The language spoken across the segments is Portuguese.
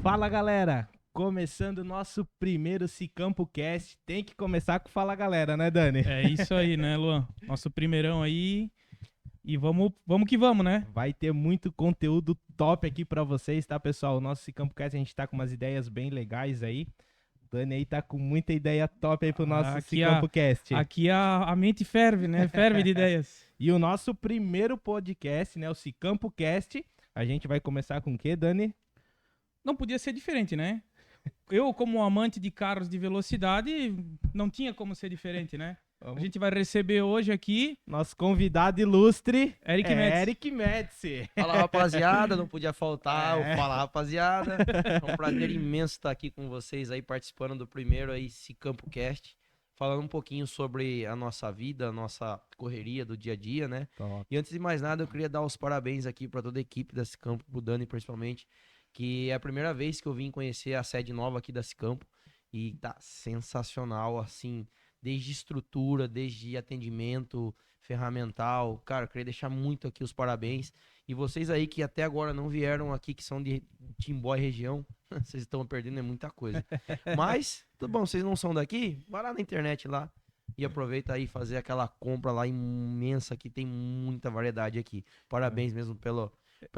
Fala galera, começando o nosso primeiro Cicampo Cast, tem que começar com Fala Galera, né Dani? É isso aí, né, Luan? Nosso primeirão aí. E vamos que vamos, né? Vai ter muito conteúdo top aqui pra vocês, tá pessoal? O nosso Cicampo Cast a gente tá com umas ideias bem legais aí. O Dani aí tá com muita ideia top aí pro nosso Cicampo Cast. Aqui a mente ferve, né? Ferve de ideias. E o nosso primeiro podcast, né, o Cicampo Cast, a gente vai começar com o quê, Dani? Não podia ser diferente, né? Eu, como amante de carros de velocidade, não tinha como ser diferente, né? A gente vai receber hoje aqui nosso convidado ilustre, Eric Metz. Eric Metz. Fala rapaziada, não podia faltar o Fala rapaziada. É um prazer imenso estar aqui com vocês aí, participando do primeiro aí Cicampo Cast, falando um pouquinho sobre a nossa vida, a nossa correria do dia a dia, né? Top. E antes de mais nada, eu queria dar os parabéns aqui para toda a equipe da Cicampo, pro Dani principalmente, que é a primeira vez que eu vim conhecer a sede nova aqui da Cicampo e tá sensacional, assim, desde estrutura, desde atendimento ferramental. Cara, eu queria deixar muito aqui os parabéns. E vocês aí que até agora não vieram aqui, que são de Timbó e região, vocês estão perdendo muita coisa. Mas, tudo bom, vocês não são daqui? Vai lá na internet lá e aproveita aí fazer aquela compra lá imensa, que tem muita variedade aqui. Parabéns mesmo pela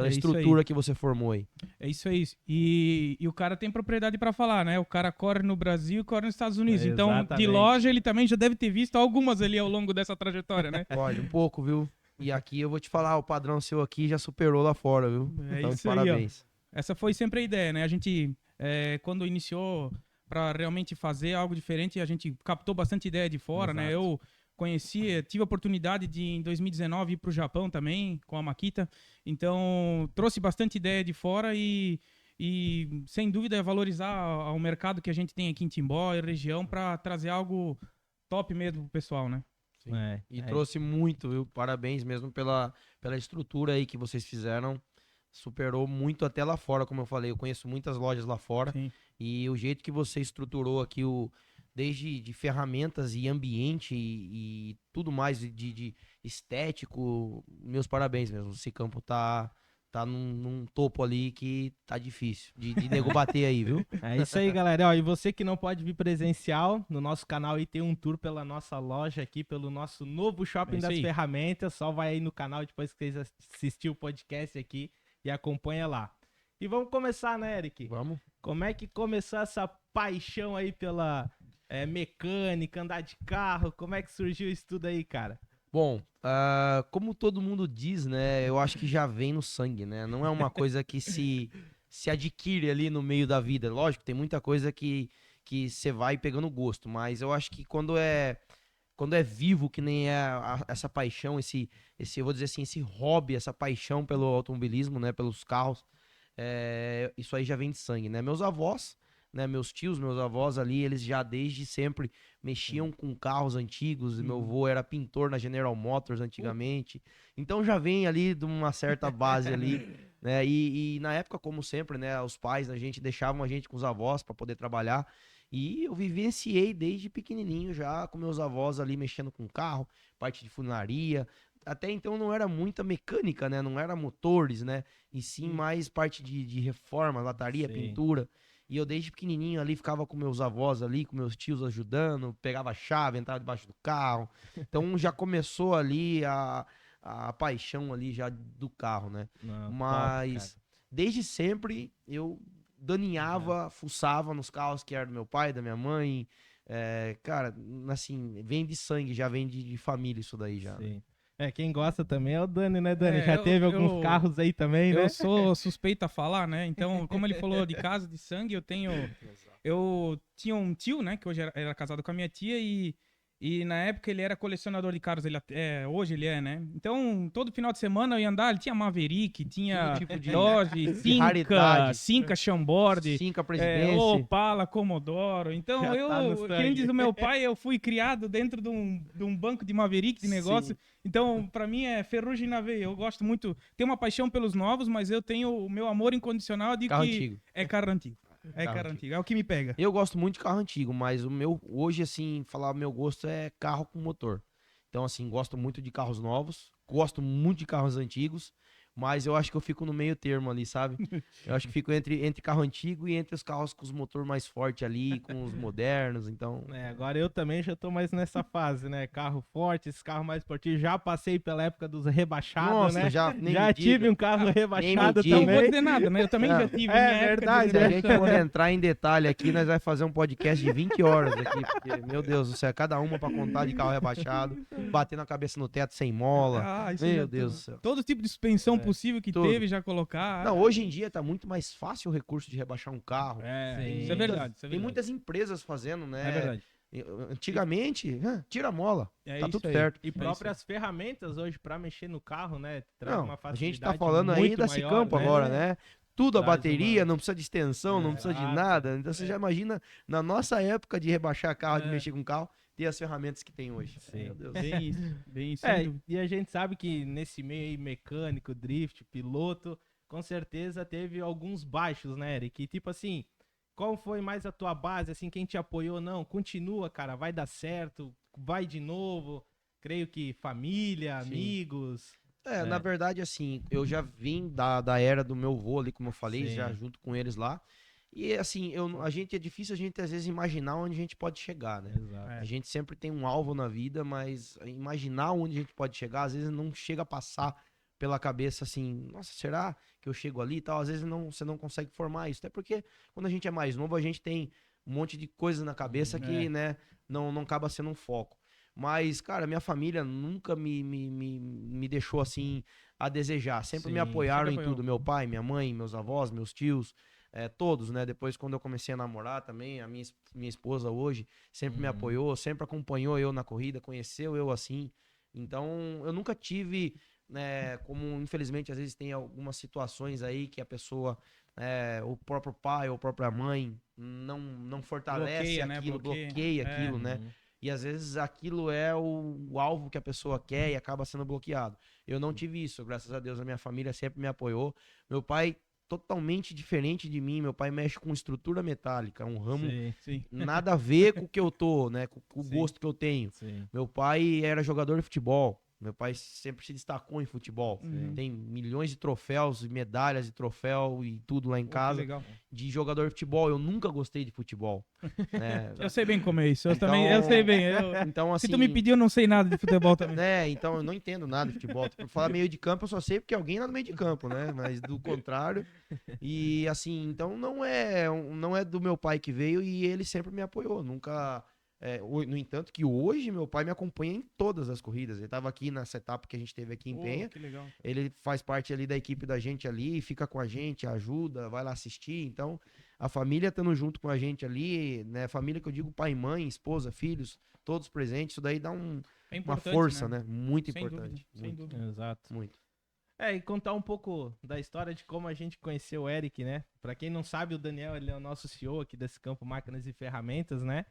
estrutura que você formou aí. É isso aí. E o cara tem propriedade pra falar, né? O cara corre no Brasil e corre nos Estados Unidos. Então, de loja, ele também já deve ter visto algumas ali ao longo dessa trajetória, né? Olha, um pouco, viu? E aqui eu vou te falar, o padrão seu aqui já superou lá fora, viu? É então, isso parabéns. Aí, ó. Essa foi sempre a ideia, né? A gente, quando iniciou pra realmente fazer algo diferente, a gente captou bastante ideia de fora, né? Eu tive a oportunidade de, em 2019, ir para o Japão também, com a Makita. Então, trouxe bastante ideia de fora e sem dúvida, valorizar o mercado que a gente tem aqui em Timbó e região para trazer algo top mesmo pro pessoal, né? Trouxe muito, viu? Parabéns mesmo pela estrutura aí que vocês fizeram. Superou muito até lá fora, como eu falei. Eu conheço muitas lojas lá fora. Sim. E o jeito que você estruturou aqui desde de ferramentas e ambiente e tudo mais de estético, meus parabéns mesmo. Esse campo tá num topo ali que tá difícil de nego bater aí, viu? É isso aí, galera. Ó, e você que não pode vir presencial, no nosso canal aí tem um tour pela nossa loja aqui, pelo nosso novo Shopping das Ferramentas. Só vai aí no canal depois que vocês assistir o podcast aqui e acompanha lá. E vamos começar, né, Eric? Vamos. Como é que começou essa paixão aí pela mecânica, andar de carro? Como é que surgiu isso tudo aí, cara? Bom, como todo mundo diz, né, eu acho que já vem no sangue, né? Não é uma coisa que se adquire ali no meio da vida. Lógico, tem muita coisa que você vai pegando gosto, mas eu acho que quando é vivo, que nem essa paixão, eu vou dizer assim, esse hobby, essa paixão pelo automobilismo, né, pelos carros, isso aí já vem de sangue, né? Meus avós, né, meus tios, meus avós ali, eles já desde sempre mexiam com carros antigos. Meu avô era pintor na General Motors antigamente. Então já vem ali de uma certa base ali, né? E na época, como sempre, né, os pais da gente deixavam a gente com os avós para poder trabalhar. E eu vivenciei desde pequenininho já com meus avós ali mexendo com carro, parte de funilaria. Até então não era muita mecânica, né? Não era motores, né? E sim mais parte de reforma, lataria, pintura. E eu desde pequenininho ali ficava com meus avós ali, com meus tios ajudando, pegava a chave, entrava debaixo do carro. Então já começou ali a paixão ali já do carro, né? Mas top, desde sempre eu daninhava, fuçava nos carros que era do meu pai, da minha mãe. Cara, assim, vem de sangue, já vem de família isso daí já. Sim. Quem gosta também é o Dani, né, Dani? Já teve alguns carros aí também, né? Eu sou suspeito a falar, né? Então, como ele falou de casa, de sangue, eu tinha um tio, né, que hoje era casado com a minha tia e na época ele era colecionador de carros, hoje ele é, né? Então, todo final de semana eu ia andar, ele tinha Maverick, tinha tipo de Dodge, Cinca Chambord, Cinca Presidência, Opala, Commodoro. Então, quem diz o meu pai, eu fui criado dentro de um banco de Maverick, de negócio. Sim. Então, pra mim é ferrugem na veia. Eu gosto muito, tenho uma paixão pelos novos, mas eu tenho o meu amor incondicional de carro que antigo. É carro antigo. Carro antigo. É o que me pega. Eu gosto muito de carro antigo, mas o meu, hoje, assim, falar o meu gosto é carro com motor. Então, assim, gosto muito de carros novos, gosto muito de carros antigos, Mas eu acho que eu fico no meio termo ali, sabe? Eu acho que fico entre carro antigo e entre os carros com os motor mais forte ali, com os modernos, então... Agora eu também já tô mais nessa fase, né? Carro forte, esse carro mais esportivo. Já passei pela época dos rebaixados, Nossa, né? já tive um carro rebaixado diga. também. Não vou dizer nada, né? Eu também já tive. Verdade. Se a gente for entrar em detalhe aqui, nós vamos fazer um podcast de 20 horas aqui, porque, meu Deus do céu, cada uma pra contar de carro rebaixado, batendo a cabeça no teto sem mola. Meu Deus do céu. Todo tipo de suspensão possível que teve já colocar. Não, hoje em dia tá muito mais fácil o recurso de rebaixar um carro. Isso é verdade. Tem muitas empresas fazendo, né? É verdade. Antigamente, tira a mola, tá tudo certo. E próprias ferramentas hoje pra mexer no carro, né? Traz Não, uma a facilidade gente tá falando aí da Cicampo agora, né? Tudo a bateria, não precisa de extensão, não precisa de nada. Então você já imagina, na nossa época de rebaixar carro, de mexer com carro, ter as ferramentas que tem hoje. Sim. Meu Deus. Bem isso. E a gente sabe que nesse meio aí, mecânico, drift, piloto, com certeza teve alguns baixos, né, Eric? E tipo assim, qual foi mais a tua base, assim, quem te apoiou? Não, continua, cara, vai dar certo, vai de novo. Creio que família, amigos... Na verdade, assim, eu já vim da era do meu avô ali, como eu falei, já junto com eles lá. E assim, é difícil a gente às vezes imaginar onde a gente pode chegar, né? Exato. A gente sempre tem um alvo na vida, mas imaginar onde a gente pode chegar, às vezes não chega a passar pela cabeça assim, nossa, será que eu chego ali e tal? Às vezes você não consegue formar isso. Até porque quando a gente é mais novo, a gente tem um monte de coisas na cabeça que, né, não acaba sendo um foco. Mas, cara, minha família nunca me deixou assim a desejar. Sempre me apoiaram em tudo. Meu pai, minha mãe, meus avós, meus tios, todos, né? Depois, quando eu comecei a namorar também, a minha esposa hoje sempre me apoiou, sempre acompanhou eu na corrida, conheceu eu assim. Então, eu nunca tive, né, como infelizmente às vezes tem algumas situações aí que a pessoa, o próprio pai ou a própria mãe não fortalece aquilo, bloqueia aquilo, né? E às vezes aquilo é o alvo que a pessoa quer e acaba sendo bloqueado. Eu não tive isso, graças a Deus a minha família sempre me apoiou. Meu pai, totalmente diferente de mim, meu pai mexe com estrutura metálica, um ramo nada a ver com o que eu tô, né? Com o gosto que eu tenho. Meu pai era jogador de futebol. Meu pai sempre se destacou em futebol. Tem milhões de troféus, medalhas de troféu e tudo lá em casa de jogador de futebol. Eu nunca gostei de futebol. Eu sei bem como é isso. Eu sei bem. Então, assim, se tu me pedir, eu não sei nada de futebol também. Então eu não entendo nada de futebol. Pra falar meio de campo, eu só sei porque alguém lá no meio de campo, né? Mas do contrário. E assim, então não é do meu pai que veio e ele sempre me apoiou. Nunca... no entanto, que hoje meu pai me acompanha em todas as corridas. Ele estava aqui nessa etapa que a gente teve aqui em Penha. Que legal, ele faz parte ali da equipe da gente ali, fica com a gente, ajuda, vai lá assistir. Então, a família estando junto com a gente ali, né? Família que eu digo pai, mãe, esposa, filhos, todos presentes, isso daí dá uma força, né? Muito importante. Sem dúvida. Exato. Muito. E contar um pouco da história de como a gente conheceu o Eric, né? Pra quem não sabe, o Daniel, ele é o nosso CEO aqui desse campo Máquinas e Ferramentas, né?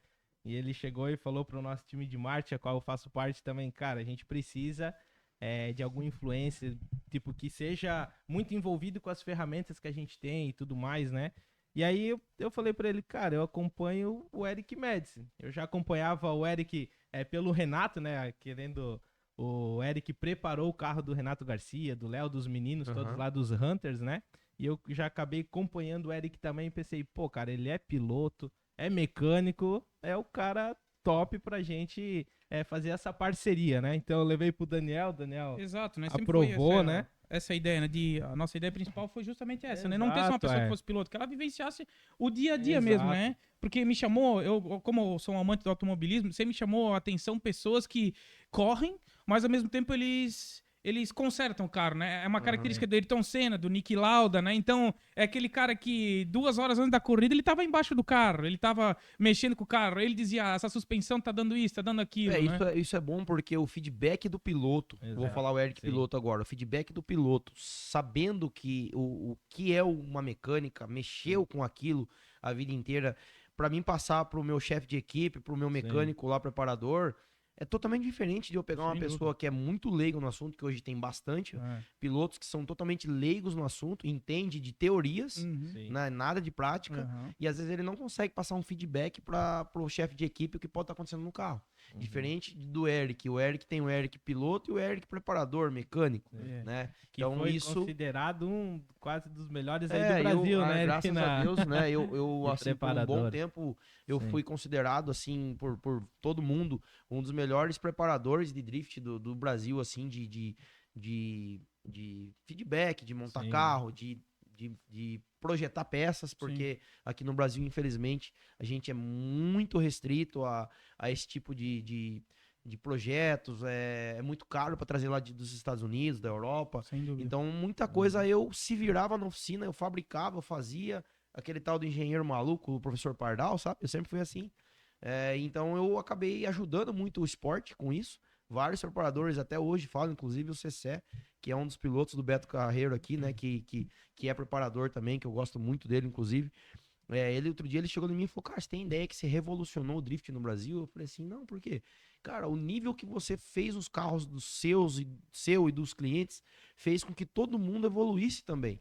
E ele chegou e falou pro nosso time de marketing, a qual eu faço parte também, cara, a gente precisa de alguma influência, tipo, que seja muito envolvido com as ferramentas que a gente tem e tudo mais, né? E aí eu falei pra ele, cara, eu acompanho o Eric Médici. Eu já acompanhava o Eric pelo Renato, né? O Eric preparou o carro do Renato Garcia, do Léo, dos meninos, todos lá dos Hunters, né? E eu já acabei acompanhando o Eric também e pensei, pô, cara, ele é piloto, é mecânico, é o cara top pra gente fazer essa parceria, né? Então eu levei pro Daniel Exato, né? aprovou, né? Essa ideia, né? A nossa ideia principal foi justamente essa, né? Não ter só uma pessoa que fosse piloto, que ela vivenciasse o dia a dia mesmo, né? Porque me chamou, como eu sou um amante do automobilismo, você me chamou a atenção pessoas que correm, mas ao mesmo tempo eles consertam o carro, né? É uma característica do Ayrton Senna, do Niki Lauda, né? Então, é aquele cara que 2 horas antes da corrida, ele tava embaixo do carro, ele tava mexendo com o carro, ele dizia, essa suspensão tá dando isso, tá dando aquilo, né? Isso é bom porque o feedback do piloto, vou falar o Eric piloto agora, o feedback do piloto, sabendo que o que é uma mecânica, mexeu com aquilo a vida inteira, pra mim passar pro meu chefe de equipe, pro meu mecânico lá, preparador... É totalmente diferente de eu pegar uma pessoa que é muito leiga no assunto, que hoje tem bastante pilotos que são totalmente leigos no assunto, entende de teorias, né, nada de prática, e às vezes ele não consegue passar um feedback para o chefe de equipe o que pode estar acontecendo no carro. Diferente do Eric. O Eric tem o Eric piloto e o Eric preparador, mecânico, né? Que então foi isso considerado quase dos melhores aí do Brasil, né? Graças a Deus, né? Eu assim, por um bom tempo, eu fui considerado, assim, por todo mundo, um dos melhores preparadores de drift do Brasil, assim, de feedback, de montar carro, de projetar peças, porque aqui no Brasil, infelizmente, a gente é muito restrito a esse tipo de projetos, é muito caro para trazer lá dos Estados Unidos, da Europa. Sem dúvida. Então, muita coisa eu se virava na oficina, eu fabricava, eu fazia, aquele tal do engenheiro maluco, o professor Pardal, sabe? Eu sempre fui assim. Então, eu acabei ajudando muito o esporte com isso. Vários preparadores até hoje falam, inclusive o Cessé, que é um dos pilotos do Beto Carreiro aqui, né? Que é preparador também, que eu gosto muito dele, inclusive. Outro dia ele chegou em mim e falou, cara, você tem ideia que você revolucionou o drift no Brasil? Eu falei assim, não, por quê? Cara, o nível que você fez os carros dos seu e dos clientes fez com que todo mundo evoluísse também.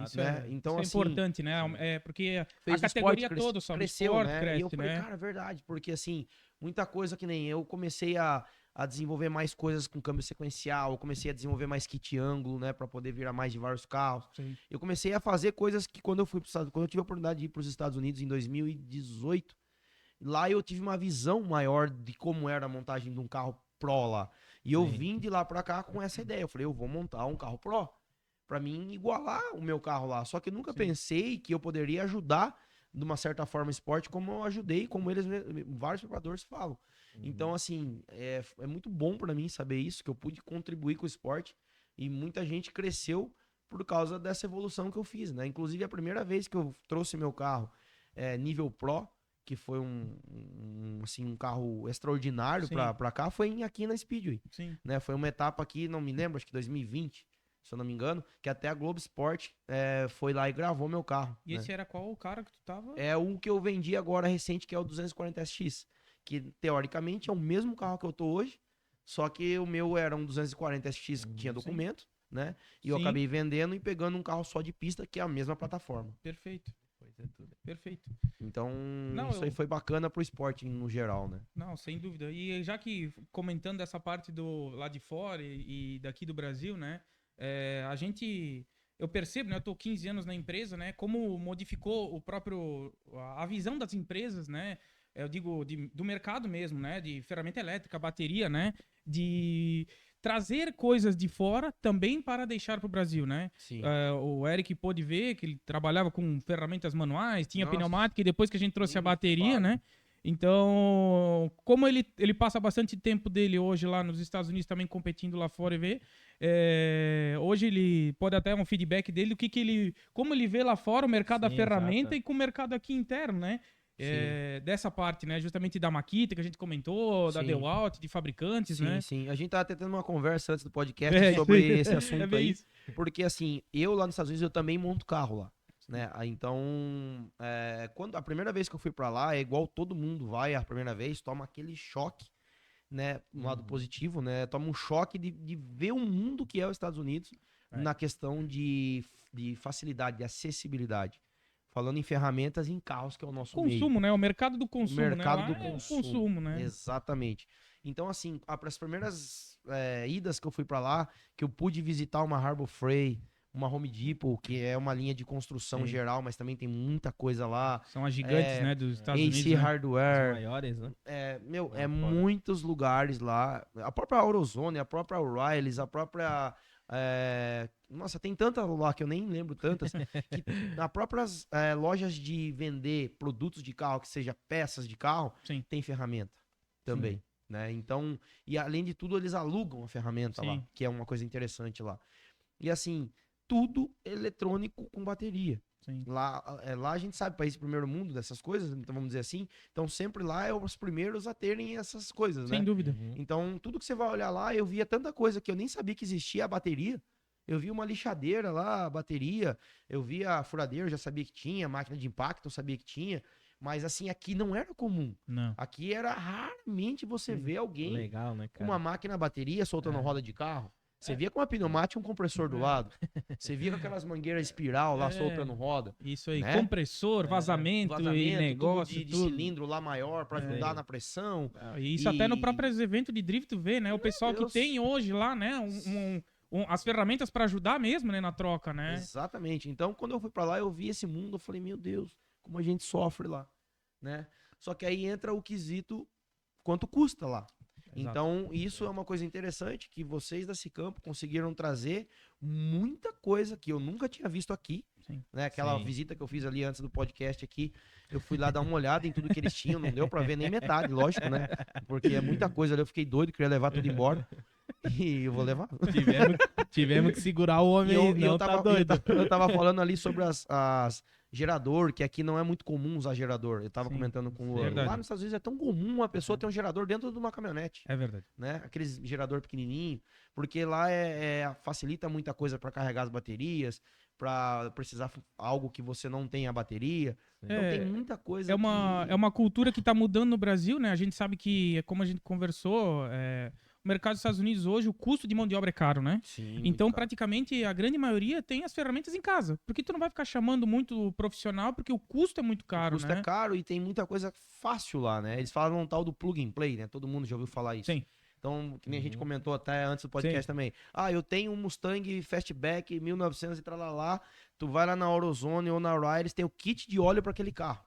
Isso né? Então, isso assim, é importante, né? Porque fez a categoria toda só cresceu, esporte né? Cresce, e eu falei, né? cara, é verdade, porque assim, muita coisa que nem eu comecei a desenvolver mais coisas com câmbio sequencial, eu comecei a desenvolver mais kit ângulo, né, para poder virar mais de vários carros. Sim. Eu comecei a fazer coisas que quando eu tive a oportunidade de ir para os Estados Unidos em 2018, lá eu tive uma visão maior de como era a montagem de um carro Pro lá. E eu vim de lá para cá com essa ideia. Eu falei, eu vou montar um carro Pro para mim igualar o meu carro lá. Só que eu nunca pensei que eu poderia ajudar de uma certa forma esporte como eu ajudei, como vários preparadores falam. Então, assim, é muito bom para mim saber isso, que eu pude contribuir com o esporte e muita gente cresceu por causa dessa evolução que eu fiz, né? Inclusive, a primeira vez que eu trouxe meu carro nível Pro, que foi um carro extraordinário para cá, foi aqui na Speedway. Sim. Né? Foi uma etapa aqui, não me lembro, acho que 2020, se eu não me engano, que até a Globo Esporte foi lá e gravou meu carro. E esse era qual o cara que tu tava? É o que eu vendi agora recente, que é o 240SX. Que, teoricamente, é o mesmo carro que eu tô hoje, só que o meu era um 240SX que tinha documento, né? E eu acabei vendendo e pegando um carro só de pista, que é a mesma plataforma. Perfeito. Perfeito. Então, isso aí foi bacana pro esporte no geral, né? Não, sem dúvida. E já que comentando essa parte do lá de fora e daqui do Brasil, né? Eu percebo, né? Eu tô 15 anos na empresa, né? Como modificou a visão das empresas, né? Eu digo do mercado mesmo, né? De ferramenta elétrica, bateria, né? De trazer coisas de fora também para deixar para o Brasil, né? Sim. O Eric pôde ver que ele trabalhava com ferramentas manuais, tinha pneumática, e depois que a gente trouxe a bateria, né? Então, como ele passa bastante tempo dele hoje lá nos Estados Unidos também competindo lá fora e vê, hoje ele pode até um feedback dele do como ele vê lá fora o mercado da ferramenta e com o mercado aqui interno, né? Dessa parte, né? Justamente da Makita que a gente comentou, da DeWalt, de fabricantes, né? Sim. A gente tava até tendo uma conversa antes do podcast sobre esse assunto aí. Isso. Porque assim, eu lá nos Estados Unidos eu também monto carro lá. Né? Então, quando a primeira vez que eu fui pra lá, é igual todo mundo vai a primeira vez, toma aquele choque, né? No lado positivo, né? Toma um choque de ver o mundo que é os Estados Unidos na questão de facilidade, de acessibilidade. Falando em ferramentas e em carros, que é o nosso consumo, meio. né? O mercado do consumo, o mercado né? do consumo, né? Exatamente. Então, assim, para as primeiras idas que eu fui para lá, que eu pude visitar uma Harbor Freight, uma Home Depot, que é uma linha de construção geral, mas também tem muita coisa lá. São as gigantes, né, dos Estados Unidos. AC Hardware. As maiores, né? Muitos lugares lá. A própria AutoZone, a própria O'Reilly's, a própria... nossa, tem tantas lá que eu nem lembro tantas. Que nas próprias lojas de vender produtos de carro, que seja peças de carro, tem ferramenta também. Né? Então, e além de tudo, eles alugam a ferramenta lá, que é uma coisa interessante lá. E assim, tudo eletrônico com bateria. Lá a gente sabe, país de primeiro mundo dessas coisas, então vamos dizer assim. Então sempre lá é os primeiros a terem essas coisas, né? Sem dúvida. Então tudo que você vai olhar lá, eu via tanta coisa que eu nem sabia que existia a bateria. Eu vi uma lixadeira lá, a bateria. Eu vi a furadeira, eu já sabia que tinha. Máquina de impacto, eu sabia que tinha. Mas assim, aqui não era comum. Não. Aqui era raramente você ver alguém legal, né, cara? com uma máquina bateria soltando roda de carro. Você via com uma pneumática e um compressor do lado. Você via com aquelas mangueiras espiral lá soltando roda. Isso aí, né? compressor, vazamento e negócio, tubo de cilindro lá maior para ajudar na pressão. E isso até no próprio evento de drift tu vê, né? O pessoal Deus. que tem hoje lá, né? As ferramentas para ajudar mesmo, né? Na troca, né? Exatamente. Então, quando eu fui para lá, eu vi esse mundo, eu falei, meu Deus, como a gente sofre lá, né? Só que aí entra o quesito quanto custa lá. Exato. Então, isso é uma coisa interessante que vocês da Cicampo conseguiram trazer muita coisa que eu nunca tinha visto aqui. Sim. Né? Aquela Sim. visita que eu fiz ali antes do podcast aqui, eu fui lá dar uma olhada em tudo que eles tinham, não deu pra ver nem metade, lógico, né? Porque é muita coisa ali, eu fiquei doido, queria levar tudo embora. E eu vou levar. Tivemos que segurar o homem aí, não tá doido. Eu tava falando ali sobre as gerador, que aqui não é muito comum usar gerador. Eu tava Sim, comentando com o verdade. lá nos Estados Unidos é tão comum uma pessoa ter um gerador dentro de uma caminhonete, É verdade. né? Aqueles gerador pequenininho, porque lá facilita muita coisa para carregar as baterias, para precisar algo que você não tem a bateria. Então tem muita coisa. É uma cultura que tá mudando no Brasil, né? A gente sabe que, como a gente conversou, o mercado dos Estados Unidos hoje, o custo de mão de obra é caro, né? Sim, Então, praticamente, a grande maioria tem as ferramentas em casa. Porque tu não vai ficar chamando muito profissional, porque o custo é muito caro, o custo né? é caro e tem muita coisa fácil lá, né? Eles falam um tal do plug and play, né? Todo mundo já ouviu falar isso. Sim. Então, que nem a gente comentou até antes do podcast também. Ah, eu tenho um Mustang Fastback 1900 e tralalá. Tu vai lá na AutoZone ou na Riders, tem o kit de óleo para aquele carro.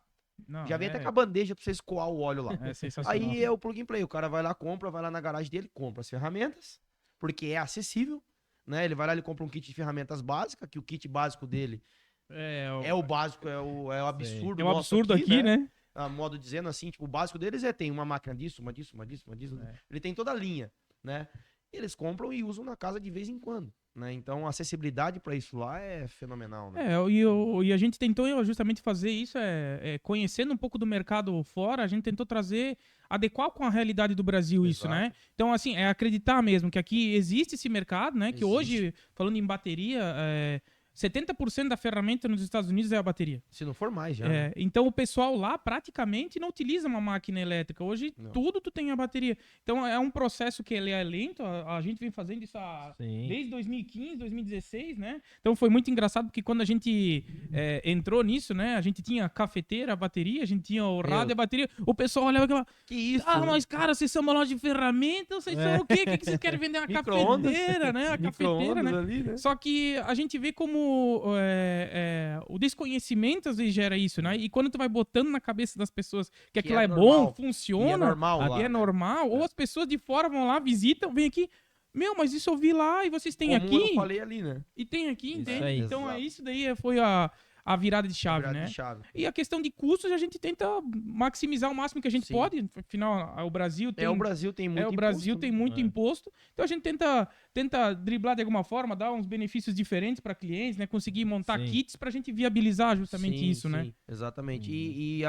Não, Já vem até com a bandeja pra você escoar o óleo lá. É sensacional. Aí é o plug and play. O cara vai lá, compra, vai lá na garagem dele, compra as ferramentas, porque é acessível, né? Ele vai lá, ele compra um kit de ferramentas básicas, que o kit básico dele é o básico, é o absurdo. É um absurdo aqui, né? A modo dizendo assim, tipo, o básico deles tem uma máquina disso, uma disso, uma disso, uma disso. Ele tem toda a linha, né? Eles compram e usam na casa de vez em quando, né? Então a acessibilidade para isso lá é fenomenal, né? E a gente tentou justamente fazer isso, conhecendo um pouco do mercado fora, a gente tentou adequar com a realidade do Brasil isso, né? Então, assim, é acreditar mesmo que aqui existe esse mercado, né? Que hoje, falando em bateria, 70% da ferramenta nos Estados Unidos é a bateria. Se não for mais, já. Né? Então o pessoal lá praticamente não utiliza uma máquina elétrica. Hoje tudo tu tem a bateria. Então é um processo que ele é lento. A gente vem fazendo isso desde 2015, 2016, né? Então foi muito engraçado porque quando a gente entrou nisso, né? A gente tinha a cafeteira, a bateria, a gente tinha o rádio, a bateria. O pessoal olhava aquela... Que isso? Ah, mas cara, vocês são uma loja de ferramentas, vocês são o quê? O que vocês querem vender? Uma cafeteira, né? A cafeteira, né? Ali, né? Só que a gente vê como o desconhecimento às vezes gera isso, né? E quando tu vai botando na cabeça das pessoas que aquilo é bom, funciona, e é normal, lá, é normal, ou as pessoas de fora vão lá, visitam, vêm aqui, meu, mas isso eu vi lá e vocês têm como aqui. eu falei ali, né? E tem aqui, entende? aí. Então isso daí foi a virada de chave, né? E a questão de custos a gente tenta maximizar o máximo que a gente pode. Afinal, o Brasil tem muito imposto. Então a gente tenta driblar de alguma forma, dar uns benefícios diferentes para clientes, né? Conseguir montar kits para a gente viabilizar justamente isso, né? Exatamente. E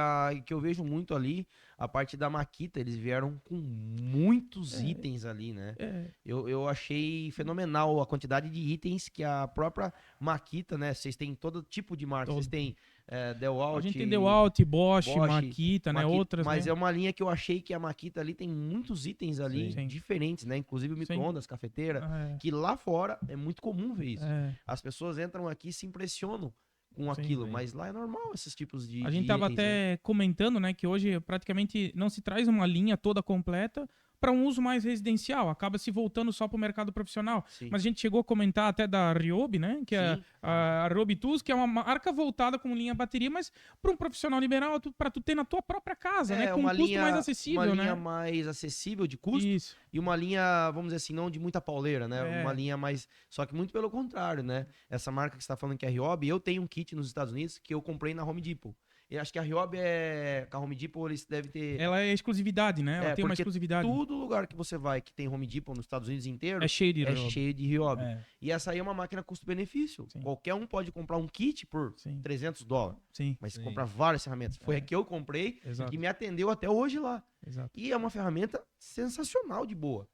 que eu vejo muito ali, a parte da Makita, eles vieram com muitos itens ali, né? Eu achei fenomenal a quantidade de itens que a própria Makita, né? Vocês têm todo tipo de marca. Vocês têm DeWalt. A gente tem DeWalt, Bosch, Makita, né? Outras, mas né? é uma linha que eu achei que a Makita ali tem muitos itens ali diferentes, né? Inclusive micro-ondas, cafeteira, que lá fora é muito comum ver isso. As pessoas entram aqui e se impressionam com aquilo, mas lá é normal esses tipos de A gente tava itens, até comentando, né, que hoje praticamente não se traz uma linha toda completa para um uso mais residencial, acaba se voltando só para o mercado profissional. Sim. Mas a gente chegou a comentar até da Ryobi, né, que é a Ryobi Tools, que é uma marca voltada com linha bateria, mas para um profissional liberal, para tu ter na tua própria casa, né, com um custo mais acessível, uma né? linha mais acessível de custo. Isso. E uma linha, vamos dizer assim, não de muita pauleira, né? Uma linha mais... Só que muito pelo contrário, né? Essa marca que você está falando que é a Ryobi, eu tenho um kit nos Estados Unidos que eu comprei na Home Depot. Eu acho que a Ryobi a Home Depot, eles devem ter... Ela é exclusividade, né? Ela tem uma exclusividade. Todo lugar que você vai que tem Home Depot nos Estados Unidos inteiro é cheio de Ryobi. E essa aí é uma máquina custo-benefício. Qualquer um pode comprar um kit por $300. Mas comprar várias ferramentas. Foi a que eu comprei que me atendeu até hoje lá. E é uma ferramenta sensacional de boa.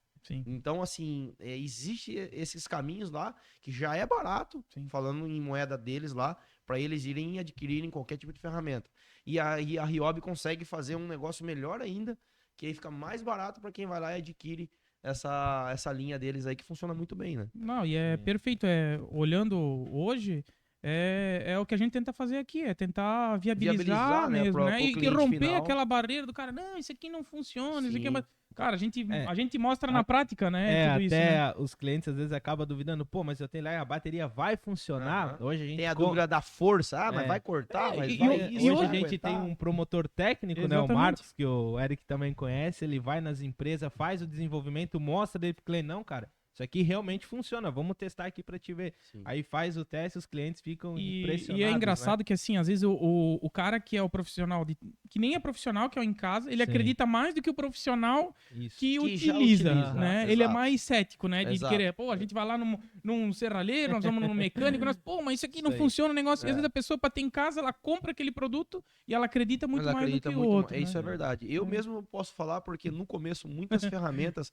Então, assim, existe esses caminhos lá que já é barato, falando em moeda deles lá, para eles irem adquirirem qualquer tipo de ferramenta. E a Ryobi consegue fazer um negócio melhor ainda, que aí fica mais barato para quem vai lá e adquire essa linha deles aí que funciona muito bem, né? Não, e é perfeito. Olhando hoje, é o que a gente tenta fazer aqui, é tentar viabilizar né, mesmo, né? E romper final. aquela barreira do cara, não, isso aqui não funciona, isso aqui é... Sim. Cara, a gente mostra na prática, né? Tudo até isso, né? os clientes às vezes acabam duvidando, pô, mas eu tenho lá, a bateria vai funcionar. Hoje a gente tem a dúvida da força, mas vai cortar, mas vai isso. Hoje a gente tem um promotor técnico, né, o Marcos, que o Eric também conhece, ele vai nas empresas, faz o desenvolvimento, mostra dele pro cliente, não, cara, isso aqui realmente funciona, vamos testar aqui pra te ver. Sim. Aí faz o teste, os clientes ficam impressionados. E é engraçado, né? Que assim, às vezes o cara que é o profissional, que nem é profissional, que é o em casa, ele acredita mais do que o profissional que utiliza, né? Ele é mais cético, né? De querer, pô, a gente vai lá num serralheiro, nós vamos num mecânico, pô, mas isso aqui não funciona o negócio. E às vezes a pessoa, pra ter em casa, ela compra aquele produto e ela acredita muito mais do que o outro. Isso é verdade. Eu mesmo posso falar, porque no começo, muitas ferramentas...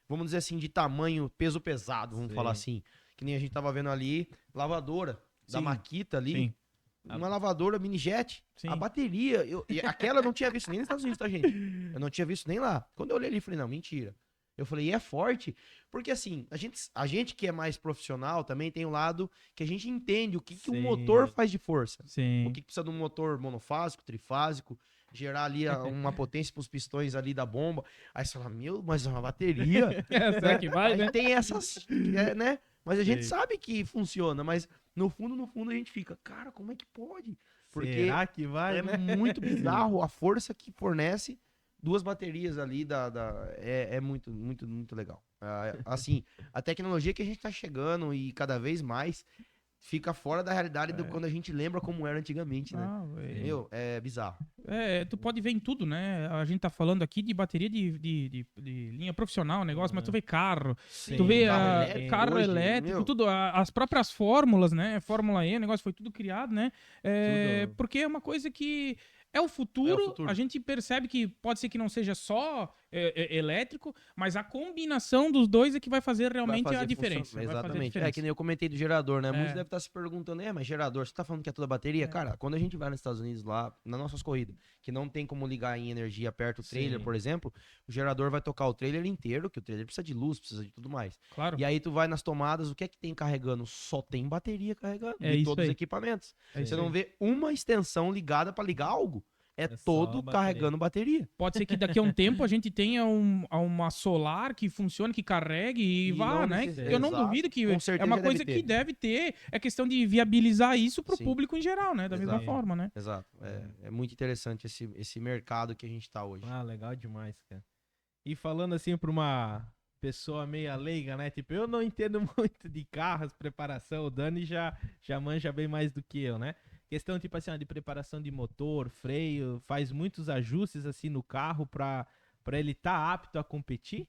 Vamos dizer assim, de tamanho, peso pesado, vamos falar assim. Que nem a gente tava vendo ali, lavadora da Makita ali. Sim. Uma lavadora mini jet. A bateria, aquela eu não tinha visto nem nos Estados Unidos, tá, gente? Eu não tinha visto nem lá. Quando eu olhei ali, falei, não, mentira. Eu falei, e é forte? Porque assim, a gente que é mais profissional também tem o lado que a gente entende o que o motor faz de força. Sim. O que precisa de um motor monofásico, trifásico, gerar ali uma potência para os pistões ali da bomba. Aí você fala, mas é uma bateria. Será que vai, né? Tem essas, né? Mas a gente sabe que funciona, mas no fundo a gente fica, cara, como é que pode? Porque será que vai, é muito bizarro a força que fornece duas baterias ali é muito, muito, muito legal. Assim, a tecnologia que a gente tá chegando e cada vez mais fica fora da realidade do quando a gente lembra como era antigamente, né? Meu, é bizarro. Tu pode ver em tudo, né? A gente tá falando aqui de bateria de linha profissional, negócio, mas tu vê carro, tu vê carro elétrico, tudo, as próprias fórmulas, né? Fórmula E, o negócio foi tudo criado, né? Porque é uma coisa que... É o futuro, a gente percebe que pode ser que não seja só elétrico, mas a combinação dos dois é que vai fazer realmente a diferença. Exatamente. Que nem eu comentei do gerador, né? Muitos devem estar se perguntando, mas gerador, você tá falando que é toda bateria? Cara, quando a gente vai nos Estados Unidos lá, nas nossas corridas, que não tem como ligar em energia perto do trailer, por exemplo, o gerador vai tocar o trailer inteiro, que o trailer precisa de luz, precisa de tudo mais. Claro. E aí tu vai nas tomadas, o que é que tem carregando? Só tem bateria carregando de todos os equipamentos. Você não vê uma extensão ligada para ligar algo. É todo carregando bateria. Pode ser que daqui a um tempo a gente tenha uma solar que funcione, que carregue e vá, né? Eu não duvido que é uma coisa que deve ter. É questão de viabilizar isso para o público em geral, né? Da mesma forma, né? Exato. É muito interessante esse mercado que a gente tá hoje. Legal demais, cara. E falando assim para uma pessoa meia leiga, né? Tipo, eu não entendo muito de carros, preparação. O Dani já manja bem mais do que eu, né? Questão, tipo assim, de preparação de motor, freio, faz muitos ajustes, assim, no carro pra ele estar apto a competir.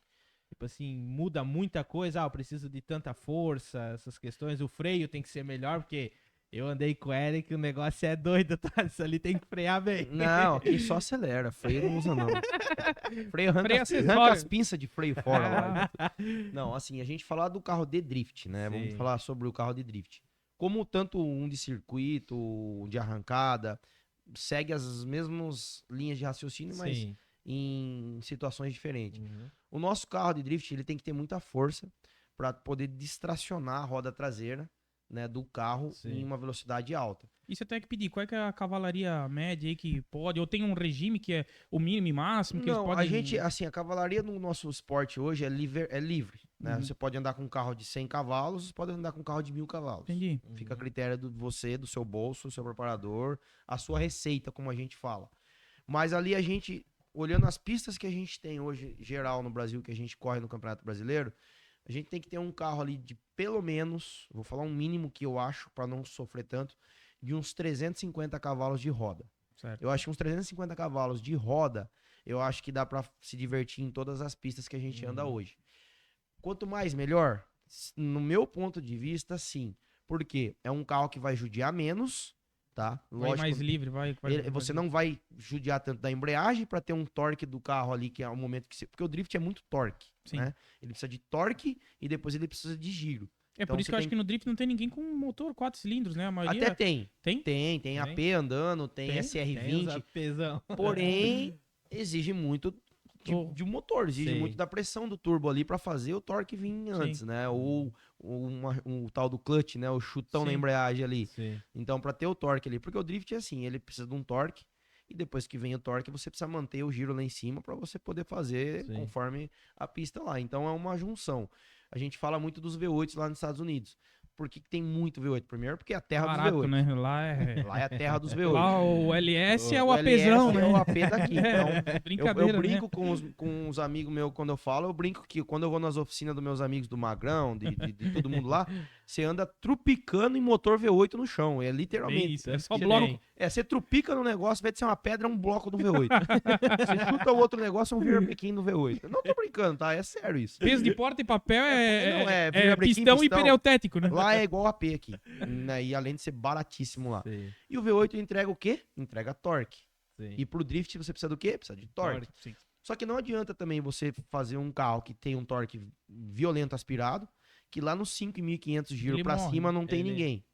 Tipo assim, muda muita coisa. Eu preciso de tanta força, essas questões. O freio tem que ser melhor, porque eu andei com o Eric, o negócio é doido, tá? Isso ali tem que frear bem. Não, aqui só acelera. Freio não usa, não. Freio arranca as pinças de freio fora. Não, assim, a gente falar do carro de drift, né? Vamos falar sobre o carro de drift. Como tanto um de circuito, de arrancada, segue as mesmas linhas de raciocínio, mas em situações diferentes. O nosso carro de drift ele tem que ter muita força para poder distracionar a roda traseira, né, do carro em uma velocidade alta. E você tem que pedir qual é a cavalaria média aí que pode, ou tem um regime que é o mínimo e máximo que eles podem... a gente, assim, a cavalaria no nosso esporte hoje é livre, né? Você pode andar com um carro de 100 cavalos, você pode andar com um carro de 1000 cavalos. Entendi. Fica a critério do seu bolso, do seu preparador, a sua receita, como a gente fala. Mas ali a gente, olhando as pistas que a gente tem hoje, geral no Brasil, que a gente corre no Campeonato Brasileiro, a gente tem que ter um carro ali de pelo menos, vou falar um mínimo que eu acho, para não sofrer tanto, de uns 350 cavalos de roda. Certo. Eu acho que uns 350 cavalos de roda, eu acho que dá para se divertir em todas as pistas que a gente anda hoje. Quanto mais, melhor? No meu ponto de vista, sim. Porque é um carro que vai judiar menos, tá? Lógico, vai mais livre, você não vai judiar tanto da embreagem para ter um torque do carro ali, que é o momento que porque o drift é muito torque, né? Ele precisa de torque e depois ele precisa de giro. Então, por isso que eu acho que no drift não tem ninguém com motor 4 cilindros, né? A maioria... Até tem. Tem AP andando, tem SR20. Tem porém, exige muito de um motor, exige muito da pressão do turbo ali para fazer o torque vir antes, né? Ou um tal do clutch, né? O chutão na embreagem ali. Então, para ter o torque ali, porque o drift é assim, ele precisa de um torque e depois que vem o torque, você precisa manter o giro lá em cima para você poder fazer conforme a pista lá. Então, é uma junção. A gente fala muito dos V8 lá nos Estados Unidos. Por que tem muito V8? Primeiro porque é a terra barato, dos V8. Né? Lá é a terra dos V8. Lá o LS é o APzão, né? É o AP daqui. Então, brincadeira, eu brinco com os amigos meus quando eu falo, eu brinco que quando eu vou nas oficinas dos meus amigos do Magrão, de todo mundo lá, você anda trupicando em motor V8 no chão. É literalmente. Isso, é só bloco. Você trupica no negócio, ao invés de ser uma pedra, é um bloco do V8. Você chuta o outro negócio, é um virabrequim do V8. Não tô brincando, tá? É sério isso. Peso de porta e papel é pistão e periautético, né? Lá é igual AP aqui. Né? E além de ser baratíssimo lá. E o V8 entrega o quê? Entrega torque. E pro drift você precisa do quê? Precisa de torque. Só que não adianta também você fazer um carro que tem um torque violento aspirado, que lá nos 5.500 giros pra cima não tem ninguém.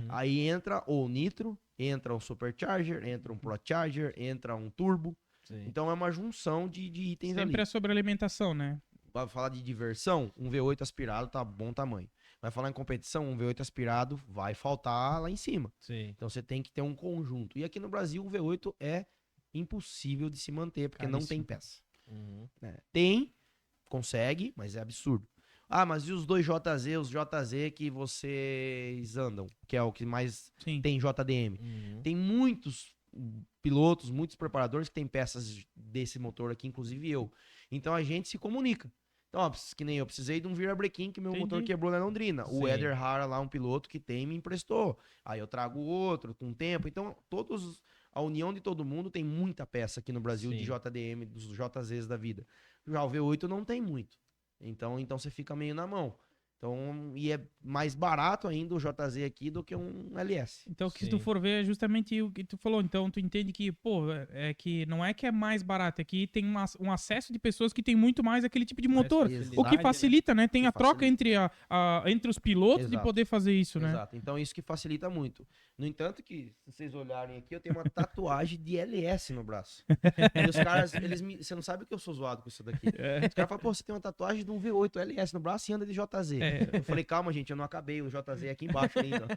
Aí entra o nitro, entra um supercharger, entra um procharger, entra um turbo. Então é uma junção de itens ali. Sempre é sobre alimentação, né? Vai falar de diversão, um V8 aspirado tá bom tamanho. Vai falar em competição, um V8 aspirado vai faltar lá em cima. Então você tem que ter um conjunto. E aqui no Brasil o V8 é impossível de se manter, porque não tem peça. Tem, consegue, mas é absurdo. Ah, mas e os dois JZ, os JZ que vocês andam, que é o que mais tem JDM? Tem muitos pilotos, muitos preparadores que tem peças desse motor aqui, inclusive eu. Então a gente se comunica. Então, ó, que nem eu precisei de um virabrequim que meu motor quebrou na Londrina. O Éder Hara lá, um piloto que tem, me emprestou. Aí eu trago outro com o tempo. Então, a união de todo mundo tem muita peça aqui no Brasil de JDM, dos JZs da vida. Já o V8 não tem muito. Então você fica meio na mão. Então, e é mais barato ainda o JZ aqui do que um LS. Então, se tu for ver, é justamente o que tu falou. Então, tu entende que, pô, é que não é que é mais barato, é que tem um acesso de pessoas que tem muito mais aquele tipo de motor. O que facilita, né? Tem a troca entre os pilotos de poder fazer isso, né? Exato. Então, isso que facilita muito. No entanto que, se vocês olharem aqui, eu tenho uma tatuagem de LS no braço. E os caras, você não sabe que eu sou zoado com isso daqui. Os caras falam, pô, você tem uma tatuagem de um V8 LS no braço e anda de JZ. Eu falei, calma, gente, eu não acabei o JZ aqui embaixo ainda.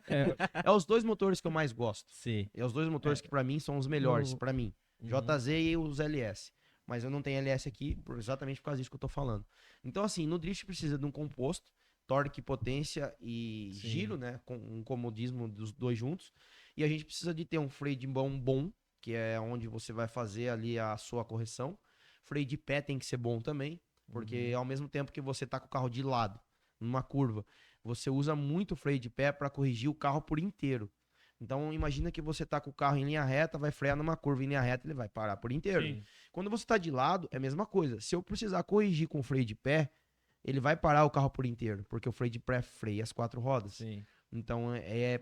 É os dois motores que eu mais gosto. É os dois motores que pra mim são os melhores, pra mim. JZ e os LS. Mas eu não tenho LS aqui exatamente por causa disso que eu tô falando. Então, assim, no drift precisa de um composto, torque, potência e giro, né? Com um comodismo dos dois juntos. E a gente precisa de ter um freio de mão bom, que é onde você vai fazer ali a sua correção. Freio de pé tem que ser bom também, porque ao mesmo tempo que você tá com o carro de lado, numa curva, você usa muito freio de pé para corrigir o carro por inteiro. Então, imagina que você tá com o carro em linha reta, vai frear numa curva em linha reta, ele vai parar por inteiro. Quando você tá de lado, é a mesma coisa. Se eu precisar corrigir com freio de pé, ele vai parar o carro por inteiro, porque o freio de pé freia as quatro rodas. Então,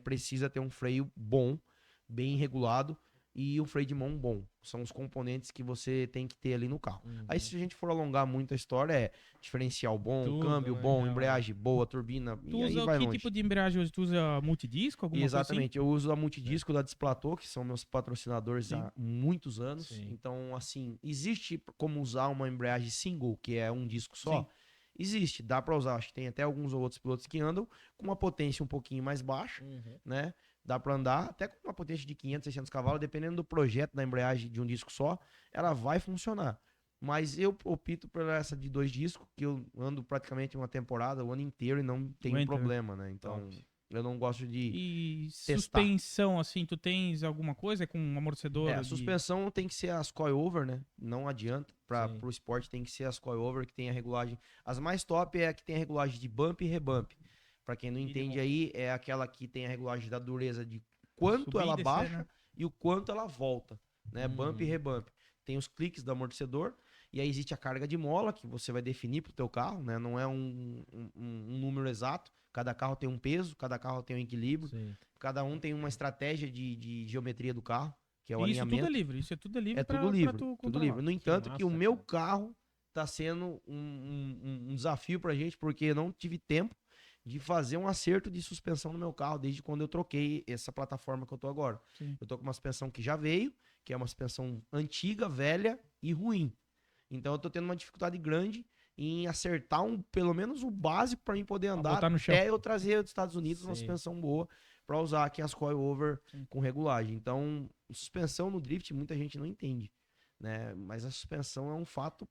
precisa ter um freio bom, bem regulado, e o freio de mão bom. São os componentes que você tem que ter ali no carro. Aí, se a gente for alongar muito a história, é diferencial bom, câmbio bom, embreagem boa, turbina, tu usa que tipo de embreagem hoje? Tu usa multidisco? Exatamente, eu uso a multidisco da Desplatô, que são meus patrocinadores há muitos anos. Então, assim, existe como usar uma embreagem single, que é um disco só? Existe, dá pra usar. Acho que tem até alguns outros pilotos que andam com uma potência um pouquinho mais baixa, né? Dá pra andar até com uma potência de 500, 600 cavalos, dependendo do projeto da embreagem de um disco só, ela vai funcionar. Mas eu opto por essa de 2 discos, que eu ando praticamente uma temporada, o ano inteiro, e não tenho problema, né? Então, eu não gosto de testar. Suspensão, assim, tu tens alguma coisa com um amortecedor? A suspensão tem que ser as coil-over, né? Não adianta. Pro esporte tem que ser as coil-over, que tem a regulagem. As mais top é a que tem a regulagem de bump e rebump. Pra quem não entende aí, é aquela que tem a regulagem da dureza de quanto ela baixa e o quanto ela volta, né? Bump e rebump. Tem os cliques do amortecedor, e aí existe a carga de mola, que você vai definir pro teu carro, né? Não é um número exato. Cada carro tem um peso, cada carro tem um equilíbrio, cada um tem uma estratégia de geometria do carro, que é o alinhamento. Isso é tudo livre. É tudo livre, tudo livre. No entanto, que o meu carro tá sendo um desafio pra gente, porque eu não tive tempo de fazer um acerto de suspensão no meu carro desde quando eu troquei essa plataforma que eu tô agora. Eu tô com uma suspensão que já veio, que é uma suspensão antiga, velha e ruim. Então eu tô tendo uma dificuldade grande em acertar pelo menos o básico para mim poder andar no chão. até eu trazer dos Estados Unidos uma suspensão boa para usar aqui as coilover com regulagem. Então, suspensão no drift muita gente não entende, né? Mas a suspensão é um fato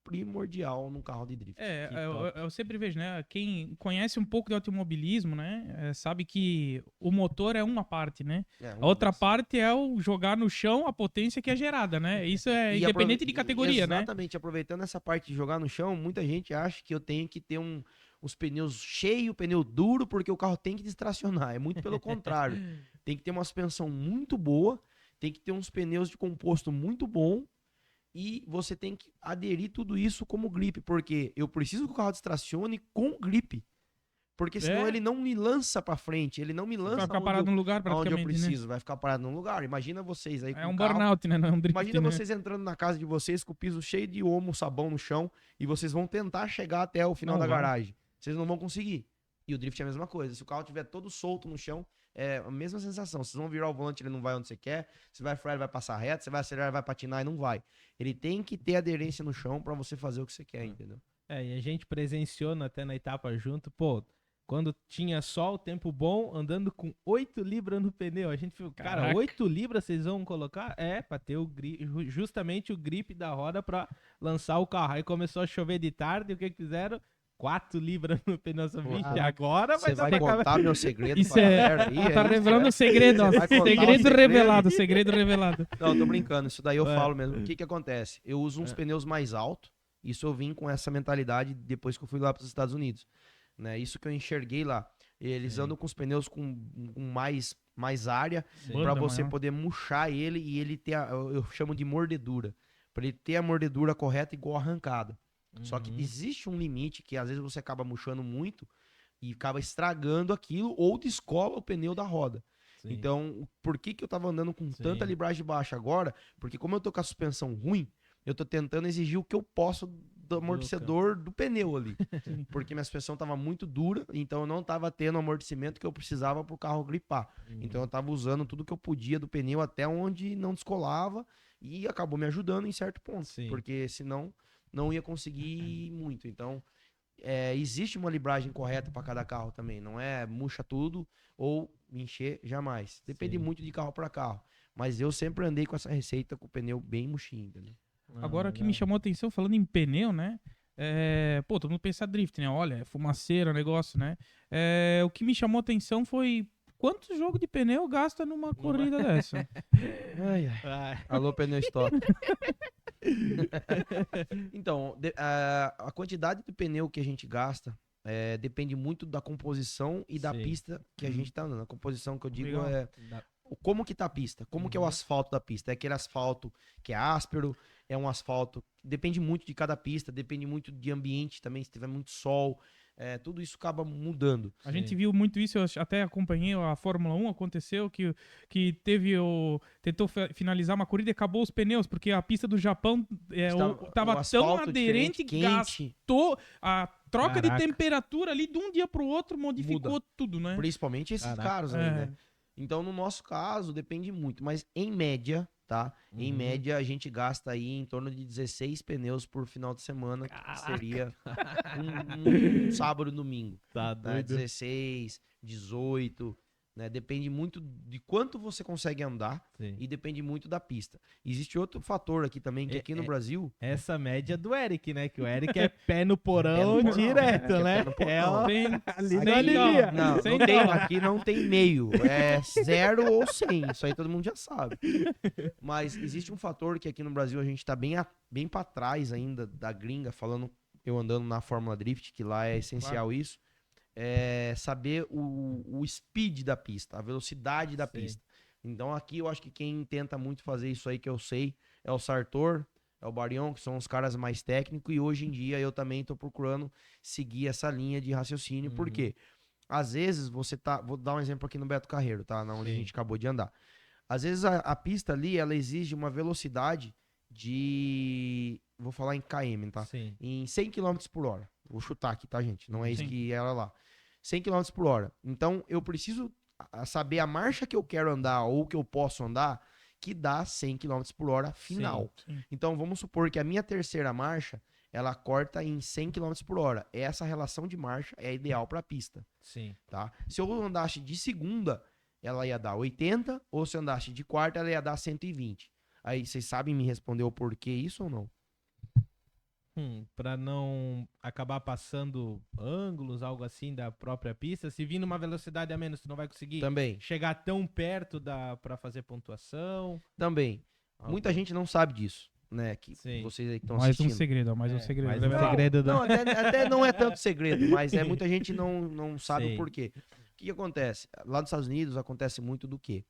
primordial num carro de drift. Eu sempre vejo, né? Quem conhece um pouco de automobilismo, né? Sabe que o motor é uma parte, né? A outra parte é o jogar no chão a potência que é gerada, né? Isso é independente de categoria, né? Exatamente. Aproveitando essa parte de jogar no chão, muita gente acha que eu tenho que ter os pneus cheios, pneu duro, porque o carro tem que distracionar. É muito pelo contrário. Tem que ter uma suspensão muito boa, tem que ter uns pneus de composto muito bom, e você tem que aderir tudo isso como grip, porque eu preciso que o carro distracione com grip. Porque senão ele não me lança pra frente, ele não me lança vai ficar parado no lugar onde eu preciso, né? vai ficar parado no lugar. Imagina vocês aí com É um burnout, né? Não é um drift, imagina vocês entrando na casa de vocês com o piso cheio de omo, sabão no chão, e vocês vão tentar chegar até o final da garagem. Vocês não vão conseguir. E o drift é a mesma coisa. Se o carro estiver todo solto no chão, é a mesma sensação. Vocês vão virar o volante, ele não vai onde você quer. Você vai frear, ele vai passar reto. Você vai acelerar, ele vai patinar e não vai. Ele tem que ter aderência no chão pra você fazer o que você quer, entendeu? E a gente presenciou até na etapa junto, quando tinha só o tempo bom, andando com 8 libras no pneu. A gente falou, cara, 8 libras vocês vão colocar? Pra ter justamente o grip da roda pra lançar o carro. Aí começou a chover de tarde, o que fizeram? 4 libras no pneu. Agora você vai contar meu segredo. Isso tá revelando o segredo, ó. Segredo revelado. Não, tô brincando, isso daí eu falo mesmo. O que acontece? Eu uso uns pneus mais altos, isso eu vim com essa mentalidade depois que eu fui lá para os Estados Unidos, né? Isso que eu enxerguei lá. Eles andam com os pneus com mais área, para você poder murchar ele e ele ter, eu chamo de mordedura, para ele ter a mordedura correta igual arrancada. Só que existe um limite que às vezes você acaba murchando muito e acaba estragando aquilo ou descola o pneu da roda. Sim. Então, por que eu tava andando com tanta libragem baixa agora? Porque como eu tô com a suspensão ruim, eu tô tentando exigir o que eu posso do amortecedor do pneu ali. Porque minha suspensão tava muito dura, então eu não tava tendo o amortecimento que eu precisava pro carro gripar. Então eu tava usando tudo que eu podia do pneu até onde não descolava e acabou me ajudando em certo ponto. Sim. Porque senão não ia conseguir muito. Então, existe uma libragem correta para cada carro também. Não é murcha tudo ou encher jamais. Depende muito de carro para carro. Mas eu sempre andei com essa receita com o pneu bem murchinho, entendeu? Agora, o que me chamou a atenção, falando em pneu, né? Todo mundo pensa drift, né? Olha, é fumaceira, negócio, né? O que me chamou a atenção foi quantos jogos de pneu gasta numa corrida dessa? Alô, pneu stop. Então, a quantidade de pneu que a gente gasta depende muito da composição e da pista que a gente tá andando. A composição que eu digo como que tá a pista, como que é o asfalto da pista. É aquele asfalto que é áspero, é um asfalto... Depende muito de cada pista, depende muito de ambiente também, se tiver muito sol... tudo isso acaba mudando. A gente viu muito isso, eu até acompanhei a Fórmula 1, aconteceu que tentou finalizar uma corrida e acabou os pneus, porque a pista do Japão estava tão aderente que gastou a troca de temperatura ali de um dia para o outro, modificou tudo, né? Principalmente esses caros aí, né? Então, no nosso caso, depende muito, mas em média... Tá? Em média, a gente gasta aí em torno de 16 pneus por final de semana, que seria um sábado e domingo. Tá doido. 16, 18, né? Depende muito de quanto você consegue andar e depende muito da pista. Existe outro fator aqui também, que aqui no Brasil... Essa média do Eric, né? Que o Eric é pé no porão direto, né? Aqui não tem meio. É 0 ou 100. Isso aí todo mundo já sabe. Mas existe um fator que aqui no Brasil a gente tá bem pra trás ainda da gringa, falando eu andando na Fórmula Drift, que lá é essencial isso. Saber o speed da pista, a velocidade da pista. Então aqui eu acho que quem tenta muito fazer isso aí, que eu sei, é o Sartor, é o Barion, que são os caras mais técnicos, e hoje em dia eu também tô procurando seguir essa linha de raciocínio, porque às vezes você tá... Vou dar um exemplo aqui no Beto Carreiro, tá? Onde a gente acabou de andar. Às vezes a pista ali, ela exige uma velocidade de... Vou falar em km, tá? Sim. Em 100 km por hora. Vou chutar aqui, tá, gente? Não é isso que ela lá. 100 km por hora. Então, eu preciso saber a marcha que eu quero andar ou que eu posso andar, que dá 100 km por hora final. Sim. Então, vamos supor que a minha terceira marcha, ela corta em 100 km por hora. Essa relação de marcha é ideal para a pista. Sim. Tá? Se eu andasse de segunda, ela ia dar 80, ou se eu andasse de quarta, ela ia dar 120. Aí, vocês sabem me responder o porquê isso ou não? Pra não acabar passando ângulos, algo assim, da própria pista. Se vir numa velocidade a menos, tu não vai conseguir Também. chegar tão perto pra fazer pontuação. Também. Muita gente não sabe disso, né? Que Sim. vocês aí que estão Mais assistindo. um segredo, mais um segredo. Mais um Revela. segredo Não, até não é tanto segredo, mas muita gente não sabe Sim. o porquê. O que acontece? Lá nos Estados Unidos acontece muito do quê?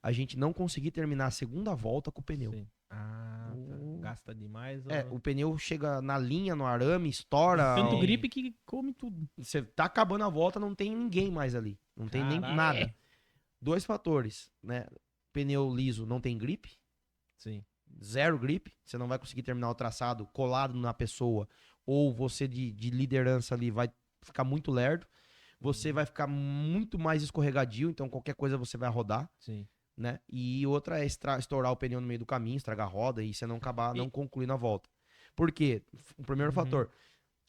A gente não conseguir terminar a segunda volta com o pneu. Sim. Ah, tá. Gasta demais. O pneu chega na linha, no arame, estoura. Tanto Sim. gripe que come tudo. Você tá acabando a volta, não tem ninguém mais ali. Não tem nem Caraca. nada. 2 fatores, né? Pneu liso não tem gripe, Sim. zero gripe. Você não vai conseguir terminar o traçado colado na pessoa. Ou você de liderança ali vai ficar muito lerdo. Você vai ficar muito mais escorregadio, então qualquer coisa você vai rodar. Sim. Né? E outra é estourar o pneu no meio do caminho, estragar a roda e você não acabar não concluindo a volta. Por quê? O primeiro fator,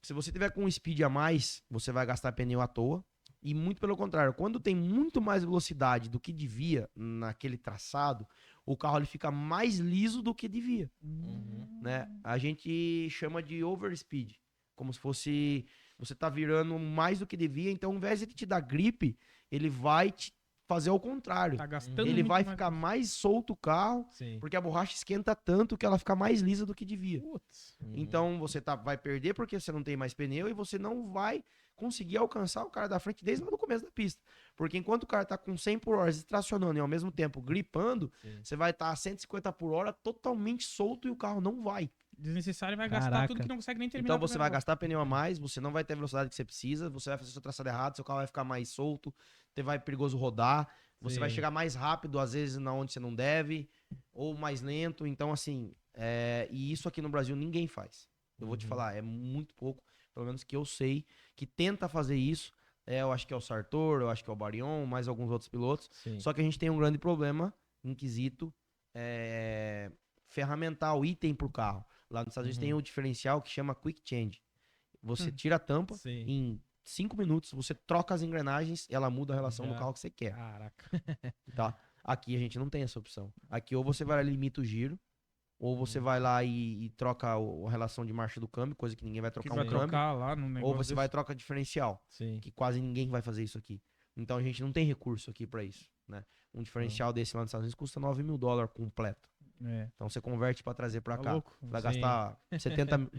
se você tiver com um speed a mais, você vai gastar pneu à toa. E muito pelo contrário, quando tem muito mais velocidade do que devia naquele traçado, o carro ele fica mais liso do que devia. Né? A gente chama de overspeed, como se fosse você tá virando mais do que devia, então ao invés de te dar gripe, ele vai te fazer ao contrário. Tá gastando Ele muito vai mais. ficar mais solto o carro, Sim. porque a borracha esquenta tanto que ela fica mais lisa do que devia. Putz. Então você vai perder porque você não tem mais pneu e você não vai conseguir alcançar o cara da frente desde lá do começo da pista. Porque enquanto o cara tá com 100 por hora tracionando e ao mesmo tempo gripando, Sim. você vai estar a 150 por hora totalmente solto e o carro não vai. Desnecessário, vai gastar Caraca. tudo que não consegue nem terminar. Então você a vai primeira gastar pneu a mais, você não vai ter a velocidade que você precisa, você vai fazer seu traçado errado, seu carro vai ficar mais solto, você vai perigoso rodar, você vai Sim. chegar mais rápido, às vezes, na onde você não deve, ou mais lento. Então, assim, e isso aqui no Brasil ninguém faz. Eu vou te falar, é muito pouco, pelo menos que eu sei, que tenta fazer isso. Eu acho que é o Sartor, eu acho que é o Barion, mais alguns outros pilotos. Sim. Só que a gente tem um grande problema em quesito ferramental, item pro carro. Lá nos Estados Unidos tem o diferencial que chama Quick Change. Você tira a tampa, Sim. em 5 minutos você troca as engrenagens, ela muda a relação do Já. carro que você quer, Caraca. tá? Aqui a gente não tem essa opção. Aqui ou você vai lá e limita o giro, ou você vai lá e troca a relação de marcha do câmbio, coisa que ninguém vai que trocar vai um câmbio, trocar lá no negócio. ou você vai trocar diferencial, Sim. que quase ninguém vai fazer isso aqui. Então a gente não tem recurso aqui pra isso, né? Um diferencial desse lá nos Estados Unidos custa $9 mil completo. Então você converte pra trazer pra Tá cá. louco. Vai Sim. gastar 70 mil.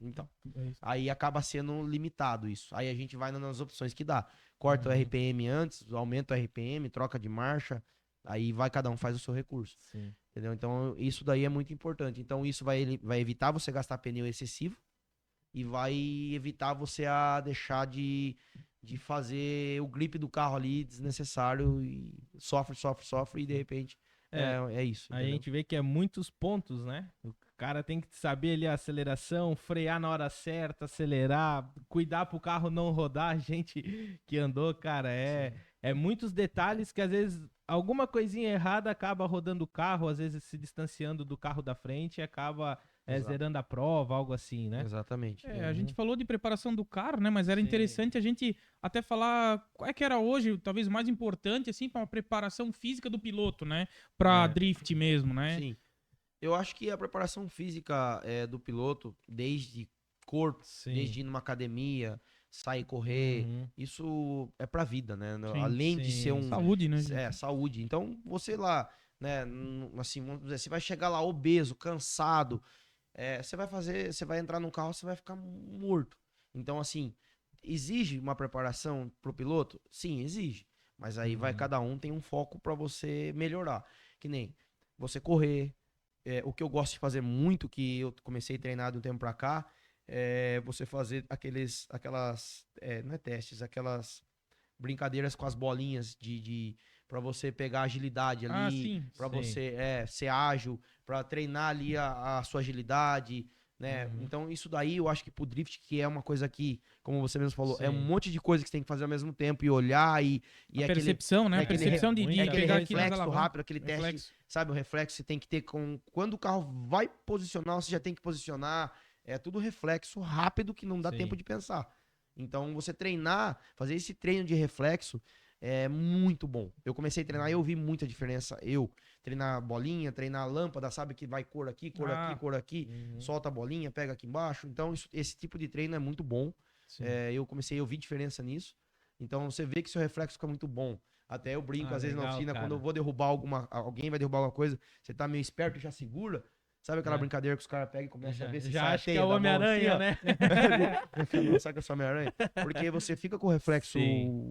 Então, É isso. aí acaba sendo limitado isso. Aí a gente vai nas opções que dá. Corta o RPM antes, aumenta o RPM, troca de marcha. Aí vai, cada um faz o seu recurso. Sim. Entendeu? Então isso daí é muito importante. Então isso vai evitar você gastar pneu excessivo e vai evitar você a deixar de fazer o grip do carro ali desnecessário e sofre e de repente é isso. Aí a Entendeu? gente vê que é muitos pontos, né? O cara tem que saber ali a aceleração, frear na hora certa, acelerar, cuidar pro carro não rodar. A gente que andou, cara, é muitos detalhes que às vezes alguma coisinha errada acaba rodando o carro, às vezes se distanciando do carro da frente e acaba Exato. zerando a prova, algo assim, né? Exatamente. A gente falou de preparação do carro, né? Mas era Sim. interessante a gente até falar qual é que era hoje, talvez o mais importante, assim, para uma preparação física do piloto, né? Pra drift mesmo, né? Sim. Eu acho que a preparação física do piloto, desde corpo, Sim. desde ir numa academia, sair correr, isso é pra vida, né? Sim, Além de sim. ser um... Saúde, né? gente? Saúde. Então, você lá, né, assim, vamos dizer, você vai chegar lá obeso, cansado, você vai entrar num carro, você vai ficar morto. Então, assim, exige uma preparação pro piloto? Sim, exige. Mas aí cada um tem um foco pra você melhorar. Que nem você correr. O que eu gosto de fazer muito, que eu comecei a treinar de um tempo pra cá, é você fazer não é testes, aquelas brincadeiras com as bolinhas para você pegar agilidade ali, Sim. para Sim. você ser ágil, para treinar ali a sua agilidade, né? Então, isso daí eu acho que pro drift, que é uma coisa que, como você mesmo falou, é um monte de coisa que você tem que fazer ao mesmo tempo e olhar e a aquele... percepção, né? é A percepção de aquele pegar aqui nas reflexo alavancas. rápido, aquele teste, sabe? O reflexo você tem que ter com... Quando o carro vai posicionar, você já tem que posicionar. É tudo reflexo rápido que não dá tempo de pensar. Então, você treinar, fazer esse treino de reflexo é muito bom. Eu comecei a treinar e eu vi muita diferença. Eu treinar bolinha, treinar lâmpada, sabe? Que vai cor aqui, cor aqui, solta a bolinha, pega aqui embaixo. Então, esse tipo de treino é muito bom. Eu vi diferença nisso. Então, você vê que seu reflexo fica muito bom. Até eu brinco, às vezes, na oficina, quando eu vou derrubar alguém vai derrubar alguma coisa, você tá meio esperto e já segura. Sabe aquela brincadeira que os caras pegam e começam a ver se já acha que é o Homem-Aranha, assim, né? Não sabe que é o Homem-Aranha? Porque você fica com o reflexo,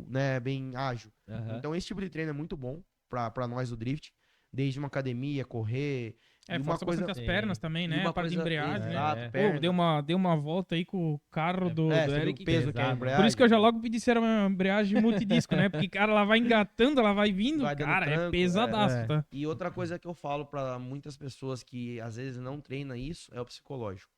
né, bem ágil. Então esse tipo de treino é muito bom pra nós do drift. Desde uma academia, correr... força bastante as pernas também, né? A parte de embreagem, né? Perna. Deu uma volta aí com o carro do Eric. O peso que é a embreagem. Por isso que eu já logo pedi se era uma embreagem multidisco, né? Porque, cara, ela vai engatando, ela vai vindo, cara, tranco, é pesadaço, tá? E outra coisa que eu falo pra muitas pessoas que às vezes não treinam isso é o psicológico.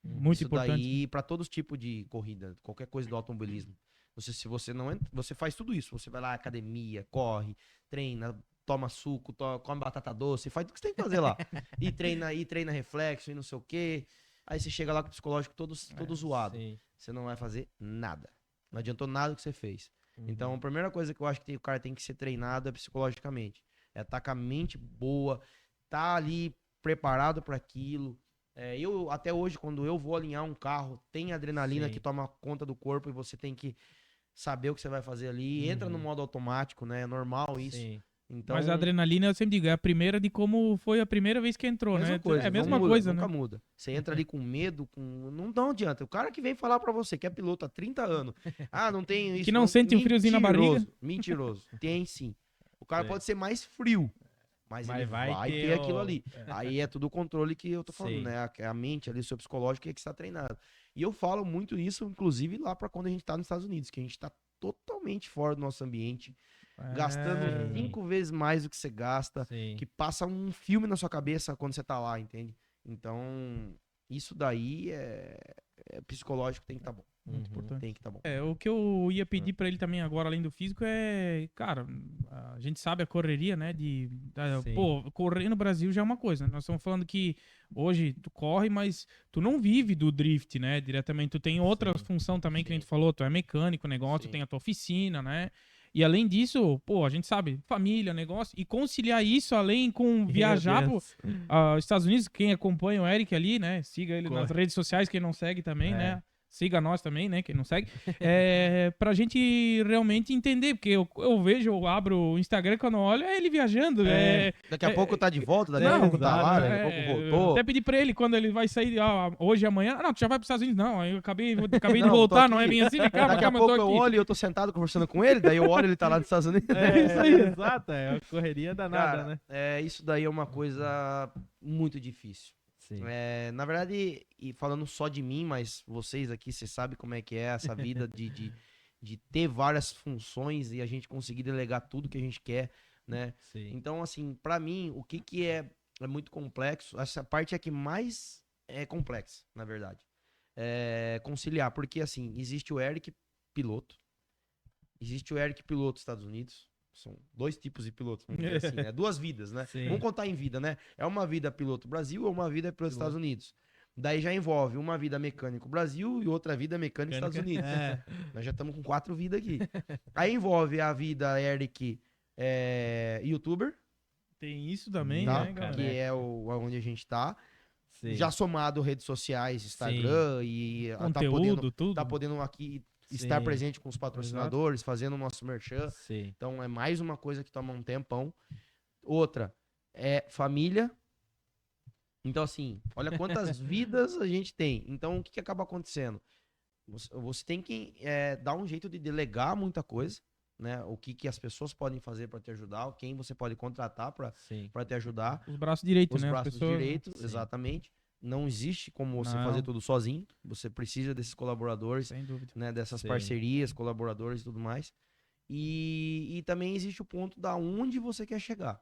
Muito importante. Daí, pra todos os tipos de corrida, qualquer coisa do automobilismo. Se você não entra, você faz tudo isso. Você vai lá, academia, corre, treina, toma suco, come batata doce, faz tudo que você tem que fazer lá. E treina reflexo e não sei o quê. Aí você chega lá com o psicológico todo zoado. Você não vai fazer nada. Não adiantou nada que você fez. Então, a primeira coisa que eu acho que o cara tem que ser treinado é psicologicamente. É estar com a mente boa, tá ali preparado para aquilo. Eu, até hoje, quando eu vou alinhar um carro, tem adrenalina que toma conta do corpo e você tem que saber o que você vai fazer ali. Entra no modo automático, né? É normal isso. Então, mas a adrenalina, eu sempre digo, é a primeira de como foi a primeira vez que entrou, né? Coisa, é a mesma coisa, nunca né? muda. Você entra ali com medo, não adianta. O cara que vem falar pra você que é piloto há 30 anos, não tem isso. Que não sente um friozinho na barriga. Mentiroso. Tem sim. O cara pode ser mais frio, mas ele vai ter aquilo ali. Aí é tudo o controle que eu tô falando, né? A mente ali, o seu psicológico é que está treinado. E eu falo muito isso, inclusive, lá pra quando a gente tá nos Estados Unidos, que a gente tá totalmente fora do nosso ambiente. Gastando 5 vezes mais do que você gasta, que passa um filme na sua cabeça quando você tá lá, entende? Então, isso daí psicológico, tem que estar bom. Muito importante. Tem que estar bom. O que eu ia pedir pra ele também agora, além do físico, cara, a gente sabe a correria, né? Correr no Brasil já é uma coisa, né? Nós estamos falando que hoje tu corre, mas tu não vive do drift, né? Diretamente, tu tem outra função também, que a gente falou, tu é mecânico, negócio, tu tem a tua oficina, né? E além disso, a gente sabe, família, negócio, e conciliar isso além com viajar para os Estados Unidos, quem acompanha o Eric ali, né? Siga ele nas redes sociais, quem não segue também, né? Siga nós também, né? Quem não segue. Pra gente realmente entender, porque eu vejo, eu abro o Instagram quando eu olho, é ele viajando. Daqui a pouco tá de volta, daqui a pouco tá lá, daqui a pouco voltou. Até pedi pra ele, quando ele vai sair hoje e amanhã. Não, tu já vai pros Estados Unidos. Não, eu acabei de voltar, não é bem assim, calma, daqui a pouco eu olho e eu tô sentado conversando com ele, daí eu olho e ele tá lá nos Estados Unidos. Isso aí, exato, é a correria danada, né? Isso daí é uma coisa muito difícil. Na verdade, e falando só de mim, mas vocês aqui, vocês sabem como é que é essa vida de ter várias funções e a gente conseguir delegar tudo que a gente quer, né? Então, assim, pra mim, o que é muito complexo, essa parte é que mais é complexa, na verdade. Conciliar, porque assim, existe o Eric piloto, existe o Eric piloto dos Estados Unidos. São 2 tipos de pilotos, vamos dizer assim, né? 2 vidas, né? Vamos contar em vida, né? É uma vida piloto Brasil ou uma vida piloto Estados Unidos. Daí já envolve uma vida mecânico Brasil e outra vida mecânico Estados Unidos. Nós já estamos com 4 vidas aqui. Aí envolve a vida Eric youtuber. Tem isso também, tá? né, cara? Que é onde a gente tá. Já somado redes sociais, Instagram e conteúdo, tudo. Tá podendo aqui estar presente com os patrocinadores, fazendo o nosso merchan. Então é mais uma coisa que toma um tempão. Outra é família. Então, assim, olha quantas vidas a gente tem. Então, o que acaba acontecendo? Você tem que dar um jeito de delegar muita coisa, né? O que as pessoas podem fazer para te ajudar, quem você pode contratar para te ajudar. Os braços direitos, Os né? braços direitos, exatamente. Não existe como você fazer tudo sozinho. Você precisa desses colaboradores, sem dúvida, né? Dessas parcerias, colaboradores e tudo mais. E também existe o ponto da onde você quer chegar.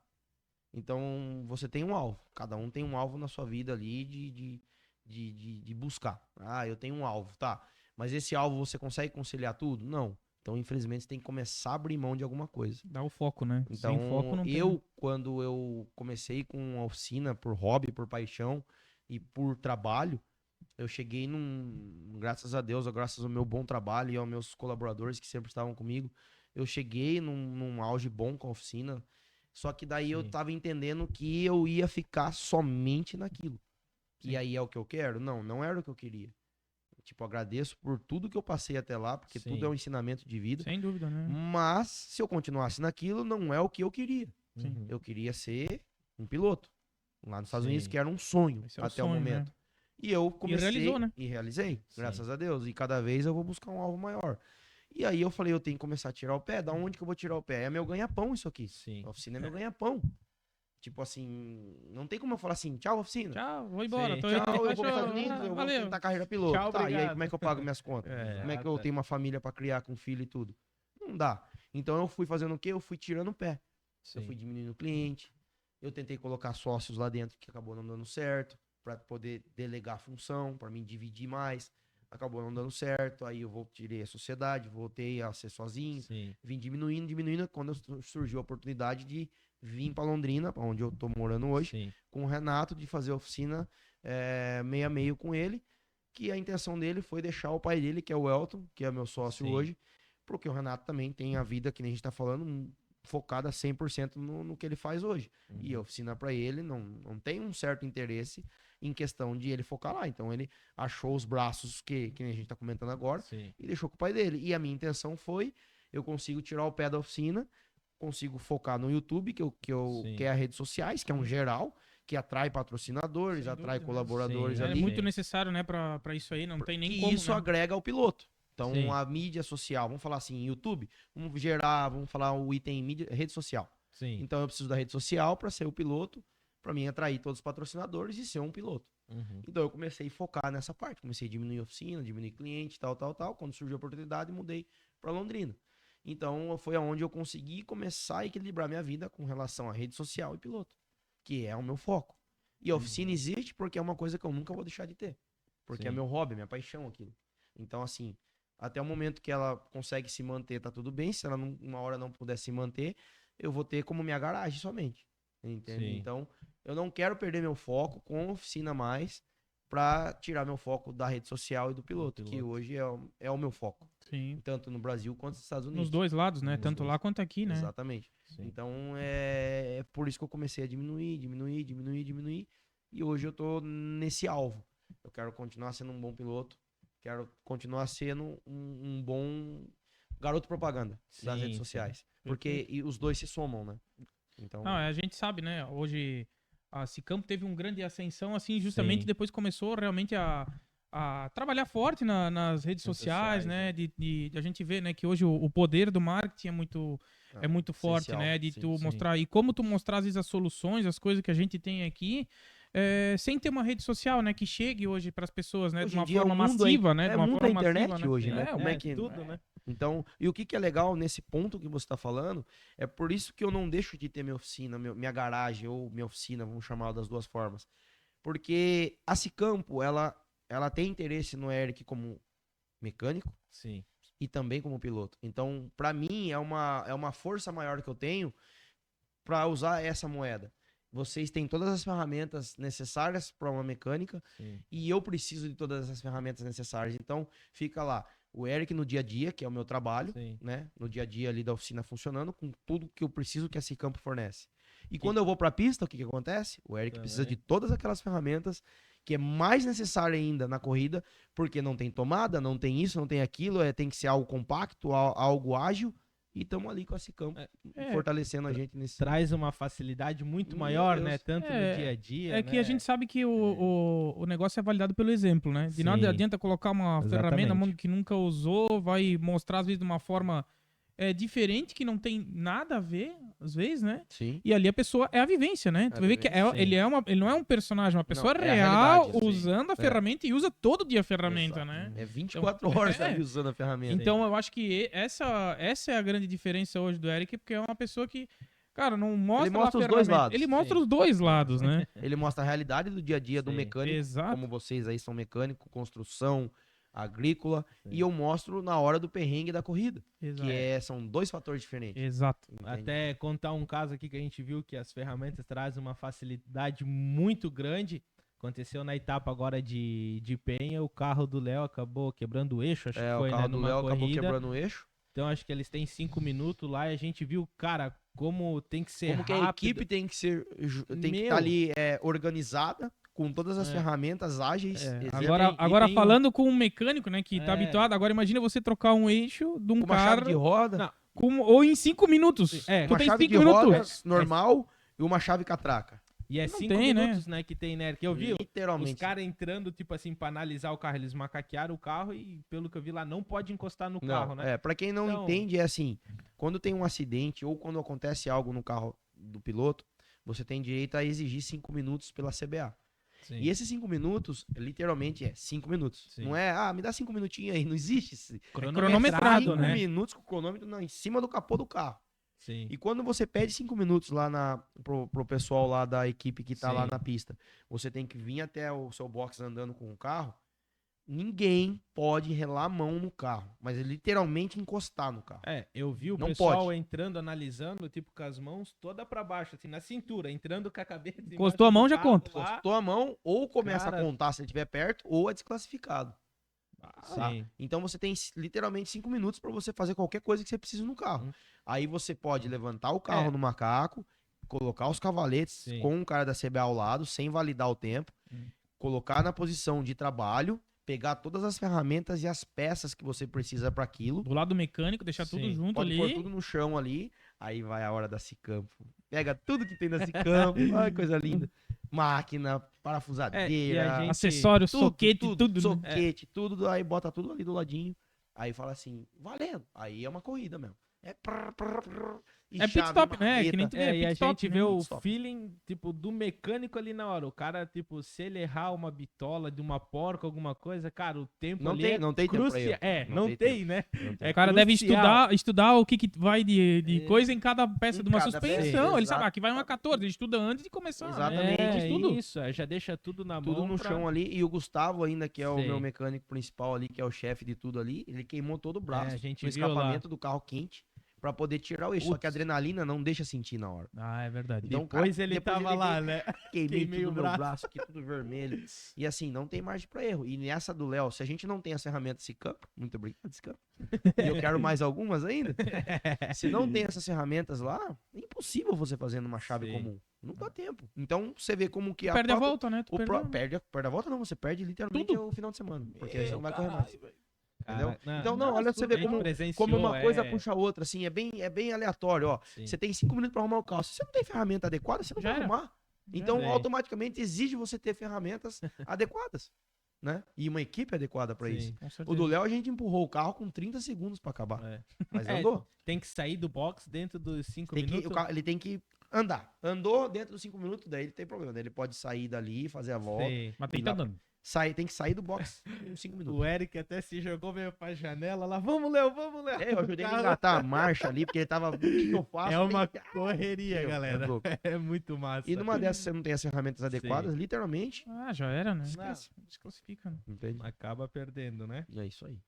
Então, você tem um alvo. Cada um tem um alvo na sua vida ali de buscar. Ah, eu tenho um alvo, tá. Mas esse alvo você consegue conciliar tudo? Não. Então, infelizmente, você tem que começar a abrir mão de alguma coisa. Dá o foco, né? Então, sem foco não tem. Quando eu comecei com a oficina por hobby, por paixão e por trabalho, eu cheguei graças a Deus, graças ao meu bom trabalho e aos meus colaboradores que sempre estavam comigo, eu cheguei num auge bom com a oficina, só que daí eu tava entendendo que eu ia ficar somente naquilo. Sim. E aí é o que eu quero? Não, não era o que eu queria. Tipo, agradeço por tudo que eu passei até lá, porque tudo é um ensinamento de vida. Sem dúvida, né? Mas, se eu continuasse naquilo, não é o que eu queria. Sim. Eu queria ser um piloto. Lá nos Estados Unidos, que era um sonho até o momento. Né? E eu comecei... E realizou, né? E realizei, graças a Deus. E cada vez eu vou buscar um alvo maior. E aí eu falei, eu tenho que começar a tirar o pé. Da onde que eu vou tirar o pé? É meu ganha-pão isso aqui. Sim. A oficina é meu ganha-pão. Tipo assim, não tem como eu falar assim, tchau, oficina. Tchau, vou embora. Tchau, eu vou para os Estados Unidos, eu vou tentar carreira piloto. Tchau, tá, obrigado. e aí como é que eu pago minhas contas? Como é que eu tenho uma família para criar com filho e tudo? Não dá. Então eu fui fazendo o quê? Eu fui tirando o pé. Eu fui diminuindo o cliente. Eu tentei colocar sócios lá dentro que acabou não dando certo, para poder delegar a função, para mim dividir mais. Acabou não dando certo, aí eu tirei a sociedade, voltei a ser sozinho, vim diminuindo, quando surgiu a oportunidade de vir para Londrina, onde eu tô morando hoje, com o Renato, de fazer a oficina meio a meio com ele, que a intenção dele foi deixar o pai dele, que é o Elton, que é meu sócio hoje, porque o Renato também tem a vida, que nem a gente tá falando, focada 100% no que ele faz hoje. E a oficina para ele não tem um certo interesse em questão de ele focar lá. Então ele achou os braços que a gente tá comentando agora e deixou com o pai dele. E a minha intenção foi, eu consigo tirar o pé da oficina, consigo focar no YouTube, que é as redes sociais, que é um geral, que atrai patrocinadores, atrai colaboradores ali. É muito necessário, né, pra isso aí, não tem nem como. E isso agrega ao piloto. Então, a mídia social, vamos falar assim, YouTube, vamos falar o item mídia, rede social. Então, eu preciso da rede social para ser o piloto, para mim atrair todos os patrocinadores e ser um piloto. Então, eu comecei a focar nessa parte, comecei a diminuir a oficina, diminuir cliente, tal. Quando surgiu a oportunidade, mudei para Londrina. Então, foi aonde eu consegui começar a equilibrar minha vida com relação à rede social e piloto, que é o meu foco. E a oficina existe porque é uma coisa que eu nunca vou deixar de ter, porque é meu hobby, minha paixão aquilo. Então, assim, até o momento que ela consegue se manter, tá tudo bem. Se ela uma hora não puder se manter, eu vou ter como minha garagem somente. Entende? Então, eu não quero perder meu foco com a oficina mais para tirar meu foco da rede social e do piloto, que hoje é o meu foco. Tanto no Brasil quanto nos Estados Unidos. Nos dois lados, né? Tanto lá quanto aqui, né? Exatamente. Então, é por isso que eu comecei a diminuir. E hoje eu tô nesse alvo. Eu quero continuar sendo um bom piloto. Quero continuar sendo um bom garoto propaganda das redes sociais. Porque os dois se somam, né? Então... a gente sabe, né? Hoje a Sicampo teve uma grande ascensão, assim, justamente depois começou realmente a trabalhar forte nas redes sociais, né? De a gente ver, né, que hoje o poder do marketing é muito forte, né? De tu mostrar. E como tu mostrar, às vezes, as soluções, as coisas que a gente tem aqui. Sem ter uma rede social, né, que chegue hoje para as pessoas, né, de uma forma massiva, né, de uma forma internet massiva, hoje, né? Como é que tudo, né? Então, e o que é legal nesse ponto que você está falando, é por isso que eu não deixo de ter minha oficina, minha garagem ou minha oficina, vamos chamar das duas formas, porque a Sicampo, ela tem interesse no Eric como mecânico, e também como piloto. Então, para mim é uma força maior que eu tenho para usar essa moeda. Vocês têm todas as ferramentas necessárias para uma mecânica e eu preciso de todas essas ferramentas necessárias. Então, fica lá o Eric no dia a dia, que é o meu trabalho, né? No dia a dia ali da oficina funcionando, com tudo que eu preciso que a Sicampo fornece. E quando eu vou para a pista, o que acontece? O Eric precisa de todas aquelas ferramentas que é mais necessário ainda na corrida, porque não tem tomada, não tem isso, não tem aquilo, tem que ser algo compacto, algo ágil. E estamos ali com a Sicampo, fortalecendo a gente nesse... Traz uma facilidade muito maior, né? Tanto no dia a dia, que a gente sabe que o negócio é validado pelo exemplo, né? De nada adianta colocar uma ferramenta na mão que nunca usou, vai mostrar, às vezes, de uma forma diferente, que não tem nada a ver, às vezes, né? E ali a pessoa é a vivência, né? Tu vai ver que ele não é um personagem, uma pessoa real usando a ferramenta e usa todo dia a ferramenta, né? É 24 horas ali usando a ferramenta. Então eu acho que essa é a grande diferença hoje do Eric, porque é uma pessoa que Cara, não mostra, Ele mostra a os dois ferramenta. lados. Ele mostra os dois lados, né? Ele mostra a realidade do dia a dia do mecânico, Exato. como vocês aí são mecânico, construção, agrícola, Sim. e eu mostro na hora do perrengue da corrida, Exato. que são dois fatores diferentes. Exato. Entende? Até contar um caso aqui que a gente viu que as ferramentas trazem uma facilidade muito grande. Aconteceu na etapa agora de Penha, o carro do Léo acabou quebrando o eixo, acho que foi, O carro né, do numa Léo acabou corrida. quebrando o eixo. Então acho que eles têm 5 minutos lá e a gente viu, cara, como tem que ser Como que a rápido. equipe tem que ser, tem que Meu. estar ali organizada, com todas as É. ferramentas ágeis. É, exemplo, agora tem falando com um mecânico, né, que tá É. habituado, agora imagina você trocar um eixo de um uma chave de carro roda, Não. ou em 5 minutos. É, Tu uma tem chave 5 de roda minutos. normal e uma chave catraca. E é Não 5 tem, né? minutos, né, que tem, né? Que eu vi, os Literalmente. caras entrando, tipo assim, pra analisar o carro, eles macaquearam o carro e, pelo que eu vi lá, não pode encostar no Não, carro, né? pra quem não Então- entende, é assim, quando tem um acidente ou quando acontece algo no carro do piloto, você tem direito a exigir 5 minutos pela CBA. Sim. E esses 5 minutos, literalmente, é 5 minutos. Sim. Não é, me dá 5 minutinhos aí, não existe esse. cronometrado, 5 né? minutos com o cronômetro em cima do capô do carro. Sim. E quando você pede 5 minutos lá pro pessoal lá da equipe que tá lá Sim. na pista, você tem que vir até o seu box andando com o carro, ninguém pode relar a mão no carro, mas é literalmente encostar no carro. É, eu vi o Não pessoal pode. entrando, analisando, tipo, com as mãos toda pra baixo, assim, na cintura, entrando com a cabeça. Encostou a embaixo mão, do já carro conta. lá. Encostou a mão, ou começa Cara- a contar se ele estiver perto, ou é desclassificado. Tá? Sim. Então você tem literalmente 5 minutos para você fazer qualquer coisa que você precise no carro. Hum. Aí você pode levantar o carro É. no macaco, colocar os cavaletes Sim. com o cara da CBA ao lado, sem validar o tempo, colocar na posição de trabalho, pegar todas as ferramentas e as peças que você precisa para aquilo. Do lado mecânico, deixar tudo Sim. junto Pode ali. pôr tudo no chão ali, aí vai a hora da Cicampo. Pega tudo que tem da Cicampo, ai, coisa linda. Máquina, parafusadeira, e a gente- Acessório, soquete, tudo. né? soquete, tudo, aí bota tudo ali do ladinho. Aí fala assim, valendo. Aí é uma corrida mesmo. É É pit stop, né? Que nem tu vê, É, e a pit stop, gente né? vê o Pit stop. feeling, tipo, do mecânico ali na hora. O cara, tipo, se ele errar uma bitola de uma porca, alguma coisa, cara, o tempo Não ali tem- é não tem tempo pra crucial. erro. É, Não não tem tem, né? O cara deve crucial. estudar o que vai de É. coisa em cada peça Em de uma cada suspensão. peça, Ele sabe, exato. aqui vai uma 14, ele estuda antes de começar. Exatamente. Né? É, Tudo. isso, já deixa tudo na Tudo mão. no pra- chão ali. E o Gustavo ainda, que é o Sei. meu mecânico principal ali, que é o chefe de tudo ali, ele queimou todo o braço É, a gente no viu lá. escapamento do carro quente pra poder tirar o eixo. Só que a Putz. adrenalina não deixa sentir na hora. Ah, é verdade. Então, Depois cara, ele depois tava ele lá, né? Queimei Queimei tudo o meu braço. braço aqui, tudo vermelho. E assim, não tem margem pra erro. E nessa do Léo, se a gente não tem as ferramentas Cicamp, muito obrigado, Cicamp. E eu quero mais algumas ainda. Se não tem essas ferramentas lá, é impossível você fazer numa chave Sim. comum. Não dá tempo. Então, você vê como que Perde a própria- volta, né? Tu o perdeu. perde a volta não, você perde literalmente Tudo. o final de semana. Porque aí você não vai correr mais. Entendeu? Cara, Então, não, olha, você vê a gente como presenciou, uma coisa é, puxa a outra, assim, é bem aleatório, ó. sim. Você tem 5 minutos pra arrumar o carro. Se você não tem ferramenta adequada, você não Já vai era. arrumar. Então, era. automaticamente exige você ter ferramentas adequadas, né? E uma equipe adequada pra Sim. isso. Com certeza. O do Léo, a gente empurrou o carro com 30 segundos pra acabar. É. Mas É, andou. Tem que sair do box dentro dos 5 Tem que, minutos. o carro, ele tem que andar. Andou dentro dos 5 minutos, daí ele tem problema. Daí ele pode sair dali, fazer a volta. Sei. Mas tem E que lá- tá dando. Tem que sair do box em 5 minutos. O Eric até se jogou meio pra janela lá. Vamos, Léo, vamos, Léo. É, eu ajudei ele a Carro- engatar a marcha ali, porque ele tava. O que que eu faço? É Eu uma falei, correria, meu, galera. é louco. É muito massa. E numa dessas você não tem as ferramentas adequadas, literalmente. Ah, já era, né? Esquece. Desclassifica. Né? Entende? Acaba perdendo, né? E é isso aí.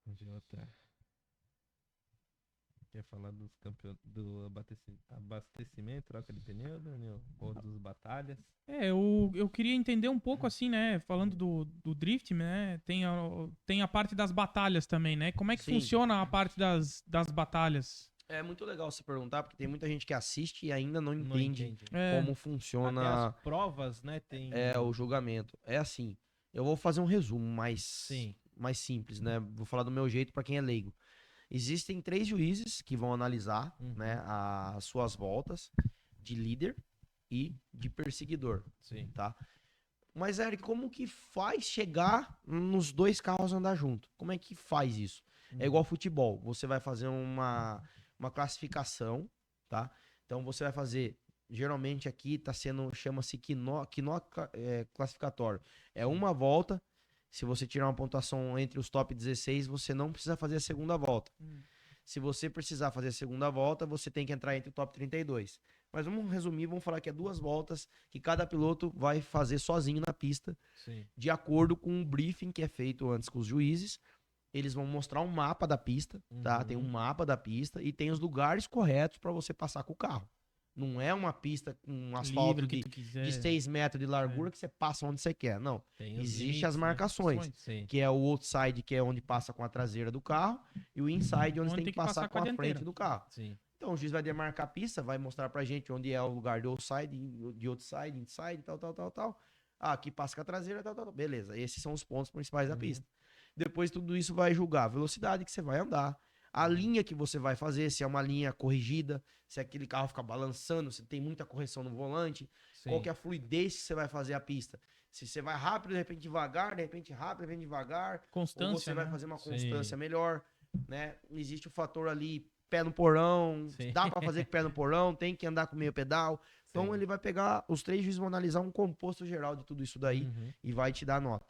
De outra. Quer falar dos do abastecimento, troca de pneu, Daniel? Ou dos batalhas? É, eu queria entender um pouco assim, né? Falando do drift, né? Tem a parte das batalhas também, né? Como é que Sim. funciona a parte das batalhas? É muito legal você perguntar, porque tem muita gente que assiste e ainda não Não entende entende. É, como Até funciona as provas, né? Tem. o julgamento. É assim, eu vou fazer um resumo Sim. mais simples, né? Vou falar do meu jeito para quem é leigo. Existem 3 juízes que vão analisar, Uhum. né, as suas voltas de líder e de perseguidor, Sim. tá? Mas, Eric, como que faz chegar nos 2 carros andar junto? Como é que faz isso? É igual futebol. Você vai fazer uma classificação, tá? Então você vai fazer, geralmente aqui chama-se quinó classificatório. É uma volta. Se você tirar uma pontuação entre os top 16, você não precisa fazer a segunda volta. Se você precisar fazer a segunda volta, você tem que entrar entre o top 32. Mas vamos resumir, vamos falar que é 2 voltas que cada piloto vai fazer sozinho na pista, de acordo com o briefing que é feito antes com os juízes. Eles vão mostrar um mapa da pista, tá? Tem um mapa da pista e tem os lugares corretos para você passar com o carro. Não é uma pista com um asfalto de 6 metros de largura que você passa onde você quer. Não. Existem as marcações, que é o outside, que é onde passa com a traseira do carro, e o inside, onde tem que passar com a frente do carro. Então o juiz vai demarcar a pista, vai mostrar pra gente onde é o lugar de outside, de outside, inside, tal. Ah, aqui passa com a traseira, tal. Beleza, esses são os pontos principais da pista. Depois tudo isso vai julgar a velocidade que você vai andar, a linha que você vai fazer, se é uma linha corrigida, se aquele carro fica balançando, se tem muita correção no volante, qual que é a fluidez que você vai fazer a pista. Se você vai rápido, de repente devagar, de repente rápido, de repente devagar. Constância, ou você vai fazer uma constância melhor, né? Existe o fator ali, pé no porão, dá para fazer com pé no porão, tem que andar com meio pedal. Então ele vai pegar, os 3 juízes vão analisar um composto geral de tudo isso daí e vai te dar nota.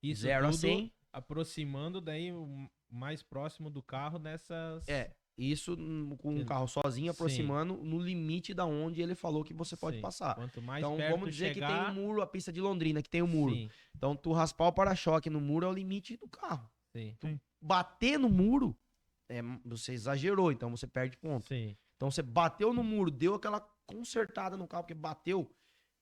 Isso 0 a 100. Aproximando daí o mais próximo do carro nessas... Isso com um carro sozinho, aproximando no limite da onde ele falou que você pode passar. Quanto mais então perto vamos dizer chegar... que tem um muro, a pista de Londrina, que tem um muro. Então tu raspar o para-choque no muro é o limite do carro. Tu bater no muro, você exagerou, então você perde ponto. Então você bateu no muro, deu aquela consertada no carro, porque bateu,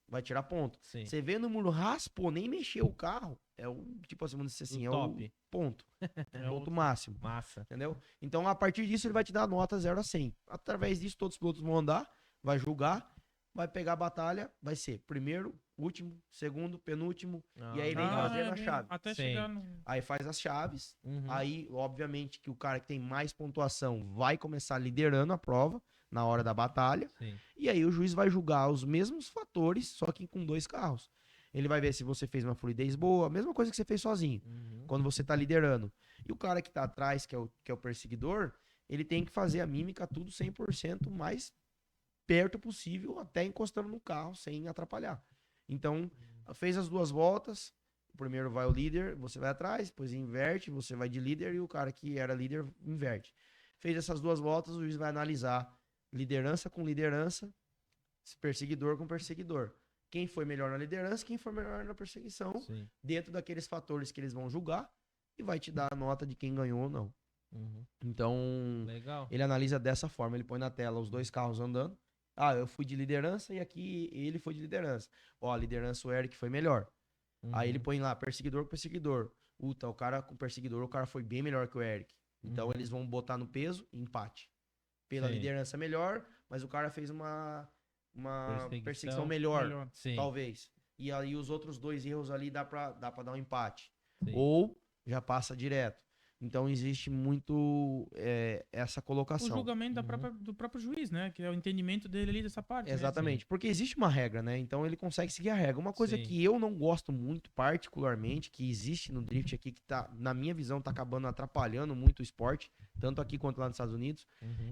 vai tirar ponto. Você vê no muro, raspou, nem mexeu o carro, é o, tipo assim, vamos dizer assim, é o ponto. É o ponto máximo. Massa. Entendeu? Então, a partir disso, ele vai te dar nota 0 a 100. Através disso, todos os pilotos vão andar, vai julgar, vai pegar a batalha, vai ser primeiro, último, segundo, penúltimo, e aí vem fazendo a chave. Até chegar no... Aí faz as chaves, aí, obviamente, que o cara que tem mais pontuação vai começar liderando a prova na hora da batalha, e aí o juiz vai julgar os mesmos fatores, só que com 2 carros. Ele vai ver se você fez uma fluidez boa, a mesma coisa que você fez sozinho, quando você tá liderando. E o cara que tá atrás, que é o perseguidor, ele tem que fazer a mímica tudo 100% mais perto possível, até encostando no carro, sem atrapalhar. Então, fez as 2 voltas, o primeiro vai o líder, você vai atrás, depois inverte, você vai de líder e o cara que era líder inverte. Fez essas 2 voltas, o juiz vai analisar liderança com liderança, perseguidor com perseguidor. Quem foi melhor na liderança, quem foi melhor na perseguição, dentro daqueles fatores que eles vão julgar, e vai te dar a nota de quem ganhou ou não. Então, ele analisa dessa forma, ele põe na tela os 2 carros andando. Ah, eu fui de liderança e aqui ele foi de liderança. Ó, a liderança o Eric foi melhor. Aí ele põe lá, perseguidor com perseguidor. O cara com perseguidor, o cara foi bem melhor que o Eric. Então eles vão botar no peso, empate. Pela liderança melhor, mas o cara fez uma perseguição melhor. Talvez. E aí os outros 2 erros ali dá pra dar um empate. Ou já passa direto. Então existe muito essa colocação. O julgamento do próprio juiz, né? Que é o entendimento dele ali dessa parte. Exatamente. Né? Porque existe uma regra, né? Então ele consegue seguir a regra. Uma coisa que eu não gosto muito, particularmente, que existe no drift aqui, que tá, na minha visão, tá acabando atrapalhando muito o esporte, tanto aqui quanto lá nos Estados Unidos,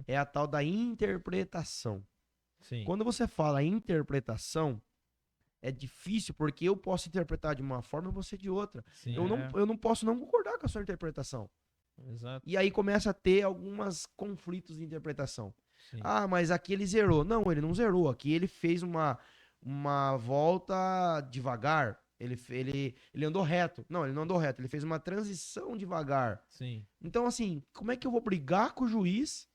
é a tal da interpretação. Quando você fala interpretação, é difícil, porque eu posso interpretar de uma forma e você de outra. Eu não posso não concordar com a sua interpretação. E aí começa a ter alguns conflitos de interpretação. Ah, mas aqui ele zerou. Não, ele não zerou. Aqui ele fez uma volta devagar. Ele andou reto. Não, ele não andou reto. Ele fez uma transição devagar. Então, assim, como é que eu vou brigar com o juiz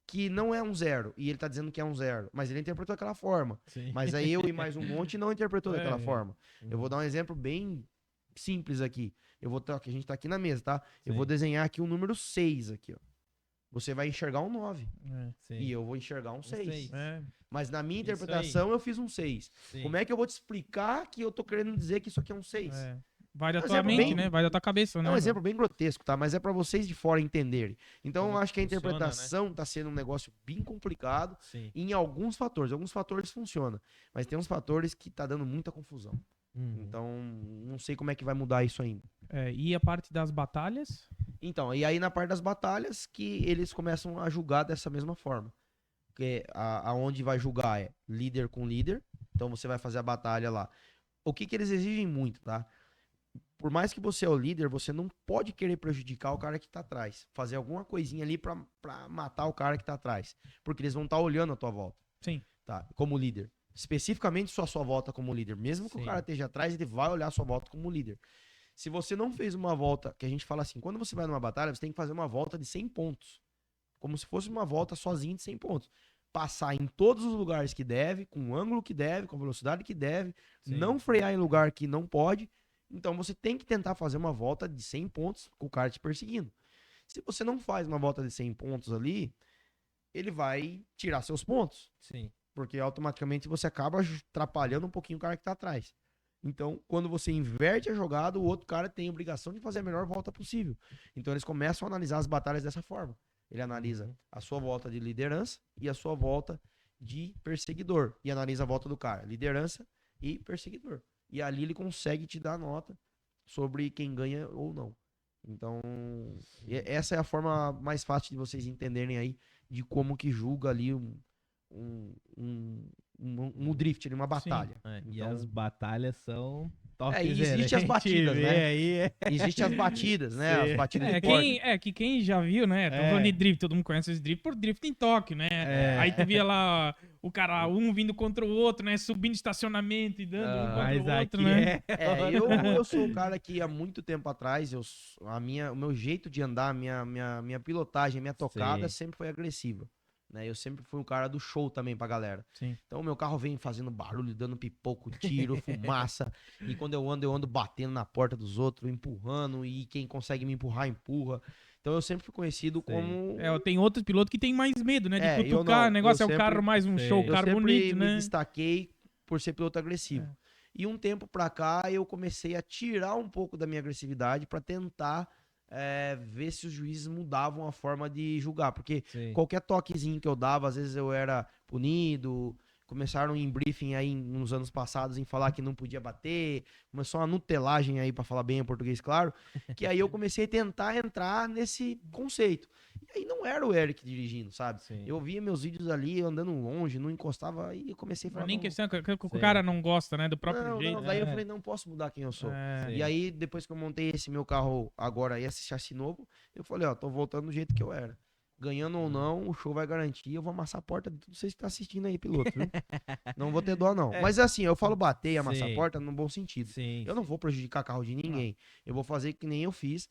que não é um 0, e ele tá dizendo que é um 0, mas ele interpretou daquela forma. Mas aí eu e mais um monte não interpretou daquela forma. Eu vou dar um exemplo bem simples aqui. A gente tá aqui na mesa, tá? Eu vou desenhar aqui um número 6 aqui, ó. Você vai enxergar um 9. E eu vou enxergar um 6. Mas na minha interpretação eu fiz um 6. Como é que eu vou te explicar que eu tô querendo dizer que isso aqui é um 6? Vai da tua mente, né? Vai da tua cabeça, né? É um exemplo bem grotesco, tá? Mas é pra vocês de fora entenderem. Então eu acho que a interpretação tá sendo um negócio bem complicado em alguns fatores. Alguns fatores funcionam, mas tem uns fatores que tá dando muita confusão. Então não sei como é que vai mudar isso ainda. E a parte das batalhas? Então, e aí na parte das batalhas que eles começam a julgar dessa mesma forma. Porque aonde vai julgar é líder com líder. Então você vai fazer a batalha lá. O que eles exigem muito, tá? por mais que você é o líder, você não pode querer prejudicar o cara que tá atrás. Fazer alguma coisinha ali pra matar o cara que tá atrás. Porque eles vão estar olhando a tua volta. Sim. Tá? Como líder. Especificamente sua volta como líder. Mesmo que o cara esteja atrás, ele vai olhar a sua volta como líder. Se você não fez uma volta, que a gente fala assim, quando você vai numa batalha, você tem que fazer uma volta de 100 pontos. Como se fosse uma volta sozinho de 100 pontos. Passar em todos os lugares que deve, com o ângulo que deve, com a velocidade que deve, não frear em lugar que não pode. Então você tem que tentar fazer uma volta de 100 pontos com o cara te perseguindo. Se você não faz uma volta de 100 pontos ali, ele vai tirar seus pontos. Sim. Porque automaticamente você acaba atrapalhando um pouquinho o cara que tá atrás. Então, quando você inverte a jogada, o outro cara tem a obrigação de fazer a melhor volta possível. Então, eles começam a analisar as batalhas dessa forma. Ele analisa a sua volta de liderança e a sua volta de perseguidor. E analisa a volta do cara, liderança e perseguidor. E ali ele consegue te dar nota sobre quem ganha ou não. Então, essa é a forma mais fácil de vocês entenderem aí de como que julga ali um drift, uma batalha. Então, e as batalhas são top. Existem as batidas, né? Aí, Existem as batidas, né? As batidas de corte. Que quem já viu, né? Tô falando de drift, todo mundo conhece esse drift por drift em Tóquio, né? Aí tu via lá o cara, um vindo contra o outro, né? Subindo estacionamento e dando um contra o outro, né? Eu sou um cara que há muito tempo atrás, o meu jeito de andar, minha pilotagem, minha tocada sempre foi agressiva. Né? Eu sempre fui um cara do show também pra galera. Sim. Então o meu carro vem fazendo barulho, dando pipoco, tiro, fumaça. E quando eu ando batendo na porta dos outros, empurrando. E quem consegue me empurrar, empurra. Então eu sempre fui conhecido como... Tem outros pilotos que tem mais medo, né? De cutucar, o negócio é o carro mais um show, o carro bonito, né? Eu me destaquei por ser piloto agressivo. E um tempo pra cá eu comecei a tirar um pouco da minha agressividade pra tentar... ver se os juízes mudavam a forma de julgar, porque qualquer toquezinho que eu dava, às vezes eu era punido. Começaram em briefing aí nos anos passados em falar que não podia bater, começou uma nutelagem aí, pra falar bem em português, claro, que aí eu comecei a tentar entrar nesse conceito. E aí não era o Eric dirigindo, sabe? Eu via meus vídeos ali andando longe, não encostava, aí eu comecei a falar... Nem questão que o cara não gosta, né, do próprio jeito. Daí eu falei, não posso mudar quem eu sou. E aí, depois que eu montei esse meu carro agora, esse chassi novo, eu falei, tô voltando do jeito que eu era. Ganhando ou não, o show vai garantir. Eu vou amassar a porta de tudo vocês que estão assistindo aí, piloto, viu? Não vou ter dó, não. Mas assim, eu falo bater e amassar a porta no bom sentido. Eu não vou prejudicar carro de ninguém. Eu vou fazer que nem eu fiz.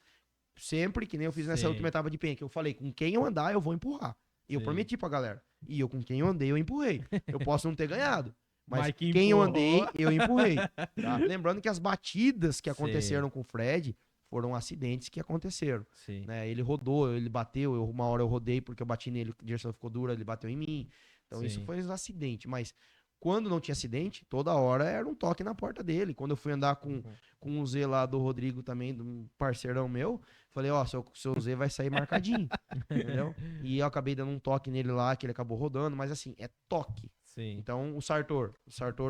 Sempre que nem eu fiz nessa última etapa de penha, que eu falei, com quem eu andar, eu vou empurrar. E eu prometi pra galera. E eu, com quem eu andei, eu empurrei. Eu posso não ter ganhado. Mas quem eu andei, eu empurrei. Tá? Lembrando que as batidas que aconteceram com o Fred... foram acidentes que aconteceram. Né? Ele rodou, ele bateu, uma hora eu rodei porque eu bati nele, a direção ficou dura, ele bateu em mim. Então isso foi um acidente. Mas quando não tinha acidente, toda hora era um toque na porta dele. Quando eu fui andar com o Z lá do Rodrigo também, do parceirão meu, falei, seu Z vai sair marcadinho. Entendeu? E eu acabei dando um toque nele lá, que ele acabou rodando, mas assim, é toque. Então o Sartor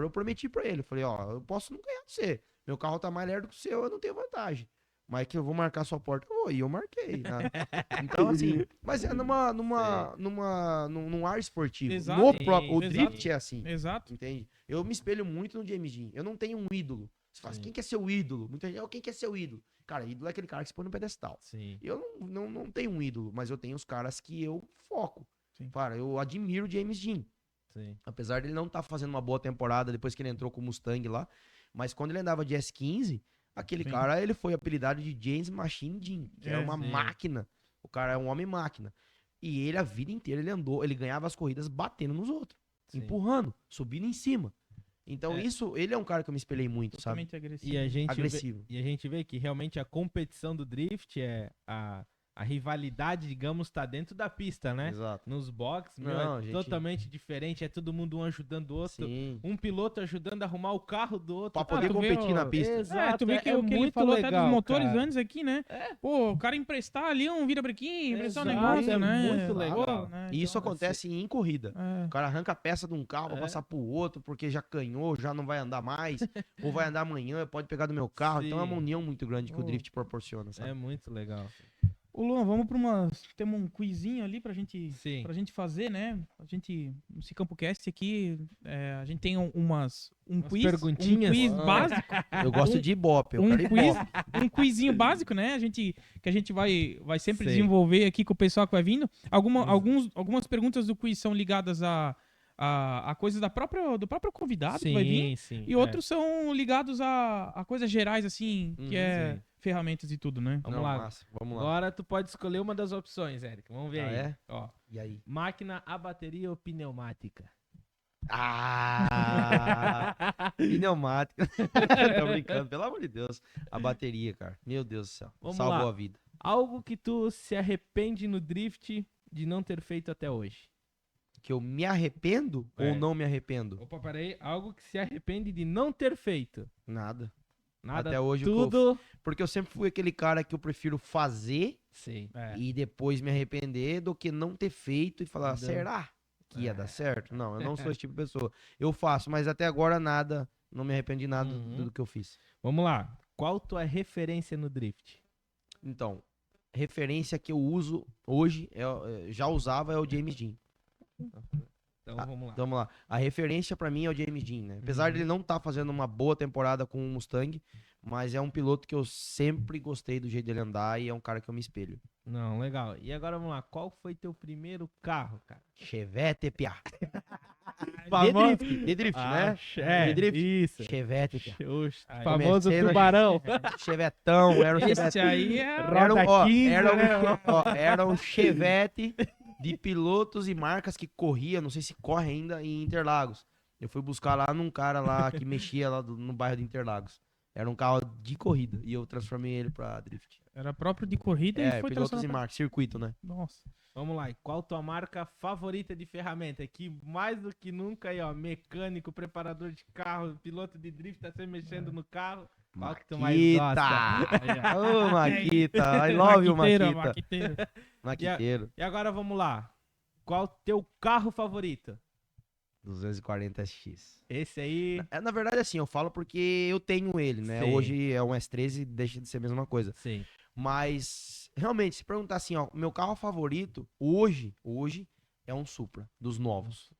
eu prometi pra ele, falei, eu posso não ganhar de você. Meu carro tá mais lerdo que o seu, eu não tenho vantagem. Mas que eu vou marcar sua porta, e eu marquei. Né? Então, assim, mas é num ar esportivo. Exato, O drift é assim. Exato. Entende? Eu me espelho muito no James Dean. Eu não tenho um ídolo. Você fala, quem quer ser o ídolo? Muita gente, quem quer ser o ídolo? Cara, ídolo é aquele cara que se põe no pedestal. Eu não tenho um ídolo, mas eu tenho os caras que eu foco. Cara, eu admiro o James Dean. Apesar de ele não estar fazendo uma boa temporada depois que ele entrou com o Mustang lá, mas quando ele andava de S15, aquele cara, ele foi apelidado de James Machine Dean, que é uma máquina. O cara é um homem máquina. E ele, a vida inteira, ele ganhava as corridas batendo nos outros, empurrando, subindo em cima. Então ele é um cara que eu me espelhei muito, totalmente sabe? Agressivo. E a gente vê que realmente a competição do drift a rivalidade, digamos, tá dentro da pista, né? Exato. Nos boxes, totalmente diferente, é todo mundo um ajudando o outro. Um piloto ajudando a arrumar o carro do outro. Pra poder competir na pista. Exato, tu vê que o que ele falou legal, até dos motores antes aqui, né? Pô, o cara emprestar ali um vira-brequim, emprestar um negócio, né? Muito legal. Né? E isso acontece em corrida. O cara arranca a peça de um carro pra passar pro outro, porque já canhou, já não vai andar mais, ou vai andar amanhã, pode pegar do meu carro. Então é uma união muito grande que o drift proporciona, sabe? É muito legal. Ô, Luan, vamos pra temos um quizinho ali pra gente fazer, né? Nesse CampoCast aqui, a gente tem um quiz. Perguntinhas. Um quiz básico. Eu gosto de Ibope. Um quizinho básico, né? Que a gente vai sempre desenvolver aqui com o pessoal que vai vindo. Algumas perguntas do quiz são ligadas a coisas do próprio convidado que vai vir. Sim, e outros são ligados a coisas gerais, assim, que é ferramentas e tudo, né? Vamos lá. Agora tu pode escolher uma das opções, Érico. Vamos ver aí. É? Ó, e aí? Máquina a bateria ou pneumática? Pneumática. Tô brincando, pelo amor de Deus. A bateria, cara. Meu Deus do céu. Salvou a vida. Algo que tu se arrepende no drift de não ter feito até hoje. Que eu me arrependo ou não me arrependo? Opa, peraí. Algo que se arrepende de não ter feito. Nada. Nada, até hoje tudo. Porque eu sempre fui aquele cara que eu prefiro fazer e depois me arrepender do que não ter feito e falar, será que ia dar certo? Não, eu não sou esse tipo de pessoa. Eu faço, mas até agora nada, não me arrependo de nada do que eu fiz. Vamos lá. Qual tua referência no drift? Então, referência que eu uso hoje, já usava, é o James Dean. Então vamos lá. Vamos lá. A referência pra mim é o James Dean, né? Apesar de ele não estar fazendo uma boa temporada com o Mustang, mas é um piloto que eu sempre gostei do jeito dele andar e é um cara que eu me espelho. Não, legal. E agora vamos lá. Qual foi teu primeiro carro, cara? Chevette PA. De drift, né? De drift. Isso. Chevette PA. Famoso tubarão. Chevetão, era um Esse Chevette. aí Era um Chevette de pilotos e marcas que corria, não sei se corre ainda, em Interlagos. Eu fui buscar lá num cara lá que mexia lá no bairro de Interlagos. Era um carro de corrida e eu transformei ele pra drift. Era próprio de corrida e foi pilotos e marcas, circuito, né? Nossa. Vamos lá. E qual tua marca favorita de ferramenta? Que mais do que nunca aí, ó, mecânico, preparador de carro, piloto de drift, tá sempre mexendo no carro. Qual que tu mais gosta? Ô, Maquita. I love you, Maquita. Maquiteiro. E agora vamos lá. Qual teu carro favorito? 240SX. Esse aí... Na verdade, assim, eu falo porque eu tenho ele, né? Sim. Hoje é um S13, deixa de ser a mesma coisa. Sim. Mas, realmente, se perguntar assim, ó, meu carro favorito, hoje, é um Supra, dos novos.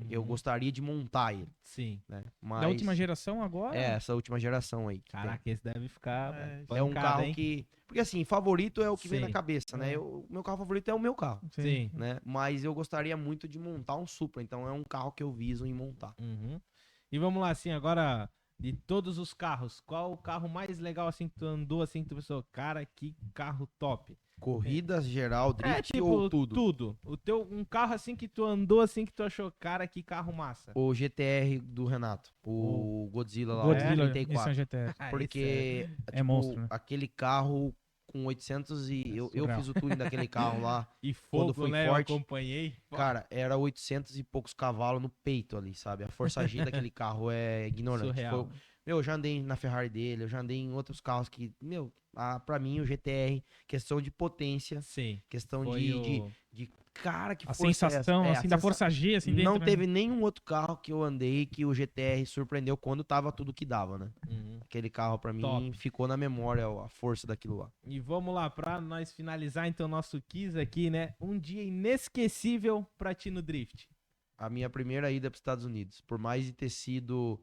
Eu gostaria de montar ele. Sim. Né? Mas... Da última geração agora? Essa última geração aí. Caraca, esse deve ficar... É um carro, hein? Que... Porque assim, favorito é o que vem Sim. na cabeça, né? O meu carro favorito é o meu carro. Sim. Né? Mas eu gostaria muito de montar um Supra, então é um carro que eu viso em montar. E vamos lá, assim, agora, de todos os carros, qual o carro mais legal, assim, que tu andou, assim, que tu pensou, cara, que carro top? Corridas, geral, drift ou tudo? Tudo. Um carro, assim, que tu andou, assim, que tu achou, cara, que carro massa. O GTR do Renato, o Godzilla lá, Godzilla, o 34. GTR. Porque é monstro, né? aquele carro com 800 e... eu fiz o tuning daquele carro lá. E fogo, quando foi né? forte, eu acompanhei. Cara, era 800 e poucos cavalos no peito ali, sabe? A força G daquele carro é ignorante. Surreal. Eu já andei na Ferrari dele, eu já andei em outros carros que, pra mim o GTR, questão de potência, Sim. questão de cara, que a força sensação, é essa? assim, da força G, assim, dentro, não né? teve nenhum outro carro que eu andei que o GTR surpreendeu quando tava tudo que dava, né? Aquele carro pra mim ficou na memória a força daquilo lá. E vamos lá, pra nós finalizar então nosso quiz aqui, né? Um dia inesquecível pra ti no drift. A minha primeira ida pros Estados Unidos, por mais de ter sido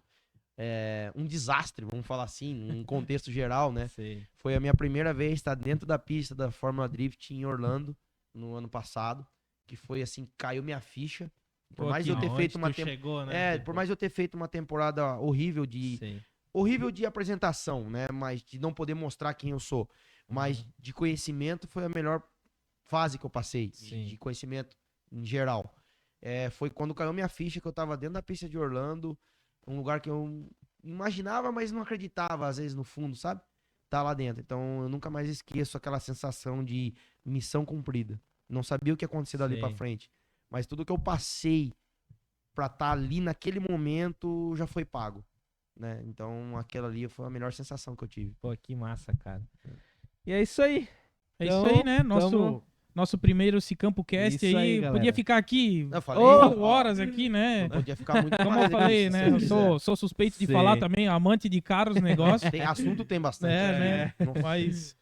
um desastre, vamos falar assim, num contexto geral, né? Sim. Foi a minha primeira vez estar dentro da pista da Fórmula Drift em Orlando, no ano passado, que foi assim, caiu minha ficha. Por mais de eu ter feito uma por mais de eu ter feito uma temporada horrível de apresentação, né? Mas de não poder mostrar quem eu sou. Mas de conhecimento foi a melhor fase que eu passei, de conhecimento em geral. Foi quando caiu minha ficha que eu tava dentro da pista de Orlando, um lugar que eu imaginava, mas não acreditava, às vezes, no fundo, sabe? Tá lá dentro. Então, eu nunca mais esqueço aquela sensação de missão cumprida. Não sabia o que ia acontecer dali pra frente. Mas tudo que eu passei pra estar ali naquele momento já foi pago, né? Então, aquela ali foi a melhor sensação que eu tive. Pô, que massa, cara. E é isso aí. É isso aí, né? Nosso primeiro CampoCast aí. Podia ficar aqui horas aqui, né? Podia ficar muito Como eu falei, né? Eu sou suspeito de falar também, amante de caros negócios. Assunto tem bastante. Né? Mas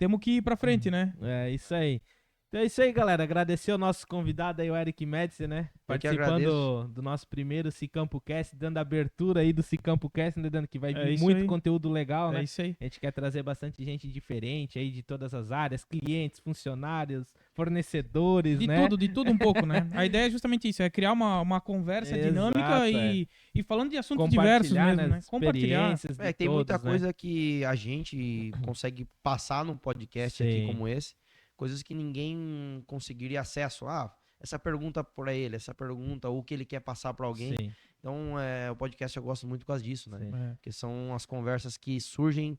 temos que ir pra frente, né? É isso aí. Então é isso aí, galera. Agradecer ao nosso convidado aí, o Eric Médici, né? Participando do nosso primeiro Cicampo Cast, dando abertura aí do Cicampo Cast, né? Dando que vai vir muito conteúdo legal, né? É isso aí. A gente quer trazer bastante gente diferente aí de todas as áreas, clientes, funcionários, fornecedores, né? De tudo um pouco, né? A ideia é justamente isso, é criar uma conversa dinâmica e falando de assuntos diversos mesmo, né? Compartilhar. Tem muita coisa que a gente consegue passar num podcast aqui como esse. Coisas que ninguém conseguiria acesso. Essa pergunta para ele, essa pergunta, ou o que ele quer passar para alguém. Sim. Então, o podcast eu gosto muito por causa disso, né? Porque são as conversas que surgem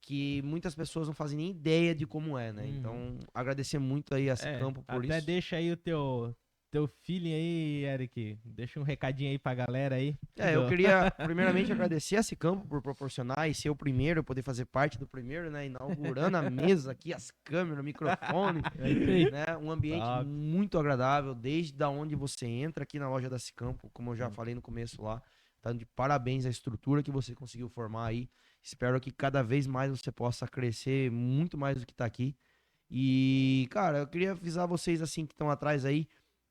que muitas pessoas não fazem nem ideia de como é, né? Então, agradecer muito aí a Cicampo por isso. Até deixa aí o teu feeling aí, Eric. Deixa um recadinho aí pra galera aí. Eu queria primeiramente agradecer a Cicampo por proporcionar e ser o primeiro, poder fazer parte do primeiro, né? Inaugurando a mesa aqui, as câmeras, o microfone, né? Um ambiente muito agradável, desde da onde você entra aqui na loja da Cicampo, como eu já falei no começo lá. Tá de parabéns a estrutura que você conseguiu formar aí. Espero que cada vez mais você possa crescer muito mais do que tá aqui. E, cara, eu queria avisar vocês assim que estão atrás aí,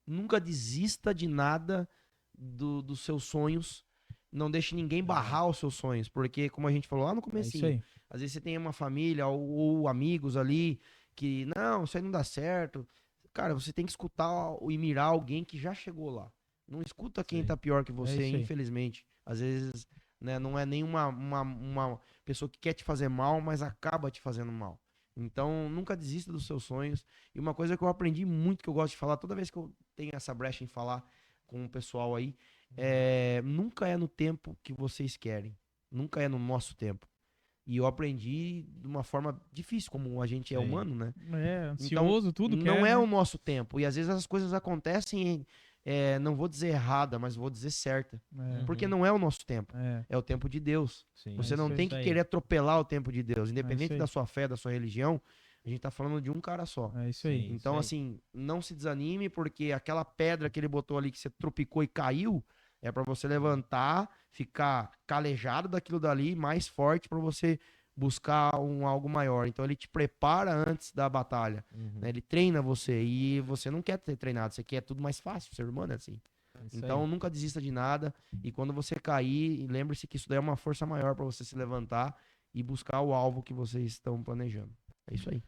nunca desista de nada dos seus sonhos. Não deixe ninguém barrar os seus sonhos. Porque, como a gente falou lá no comecinho, às vezes você tem uma família ou amigos ali que, não, isso aí não dá certo. Cara, você tem que escutar e mirar alguém que já chegou lá. Não escuta quem tá pior que você, infelizmente. Às vezes, né, não é nenhuma uma pessoa que quer te fazer mal, mas acaba te fazendo mal. Então, nunca desista dos seus sonhos. E uma coisa que eu aprendi muito, que eu gosto de falar, toda vez que eu tenho essa brecha em falar com o pessoal aí, nunca é no tempo que vocês querem. Nunca é no nosso tempo. E eu aprendi de uma forma difícil, como a gente é humano, né? Ansioso, então, tudo não é o nosso tempo. E às vezes as coisas acontecem, não vou dizer errada, mas vou dizer certa. Porque não é o nosso tempo. É o tempo de Deus. Sim, você não tem que querer atropelar o tempo de Deus. Independente da sua fé, da sua religião, a gente tá falando de um cara só. É isso aí. Então, assim, não se desanime, porque aquela pedra que ele botou ali, que você tropicou e caiu, é para você levantar, ficar calejado daquilo dali, mais forte, para você buscar algo maior. Então ele te prepara antes da batalha, né? Ele treina você e você não quer ter treinado, você quer tudo mais fácil, o ser humano é assim. Então nunca desista de nada e quando você cair, lembre-se que isso daí é uma força maior para você se levantar e buscar o alvo que vocês estão planejando. É isso aí.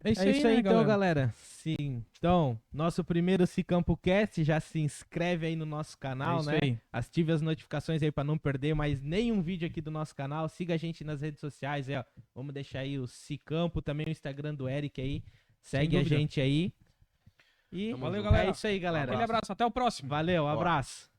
É isso aí, né, então, galera. Sim. Então, nosso primeiro Cicampo Cast, já se inscreve aí no nosso canal, né? Aí. Ative as notificações aí para não perder mais nenhum vídeo aqui do nosso canal. Siga a gente nas redes sociais aí, ó. Vamos deixar aí o Cicampo, também o Instagram do Eric aí. Segue a gente aí. E valeu, galera. É isso aí, galera. Aquele abraço, até o próximo. Valeu, abraço.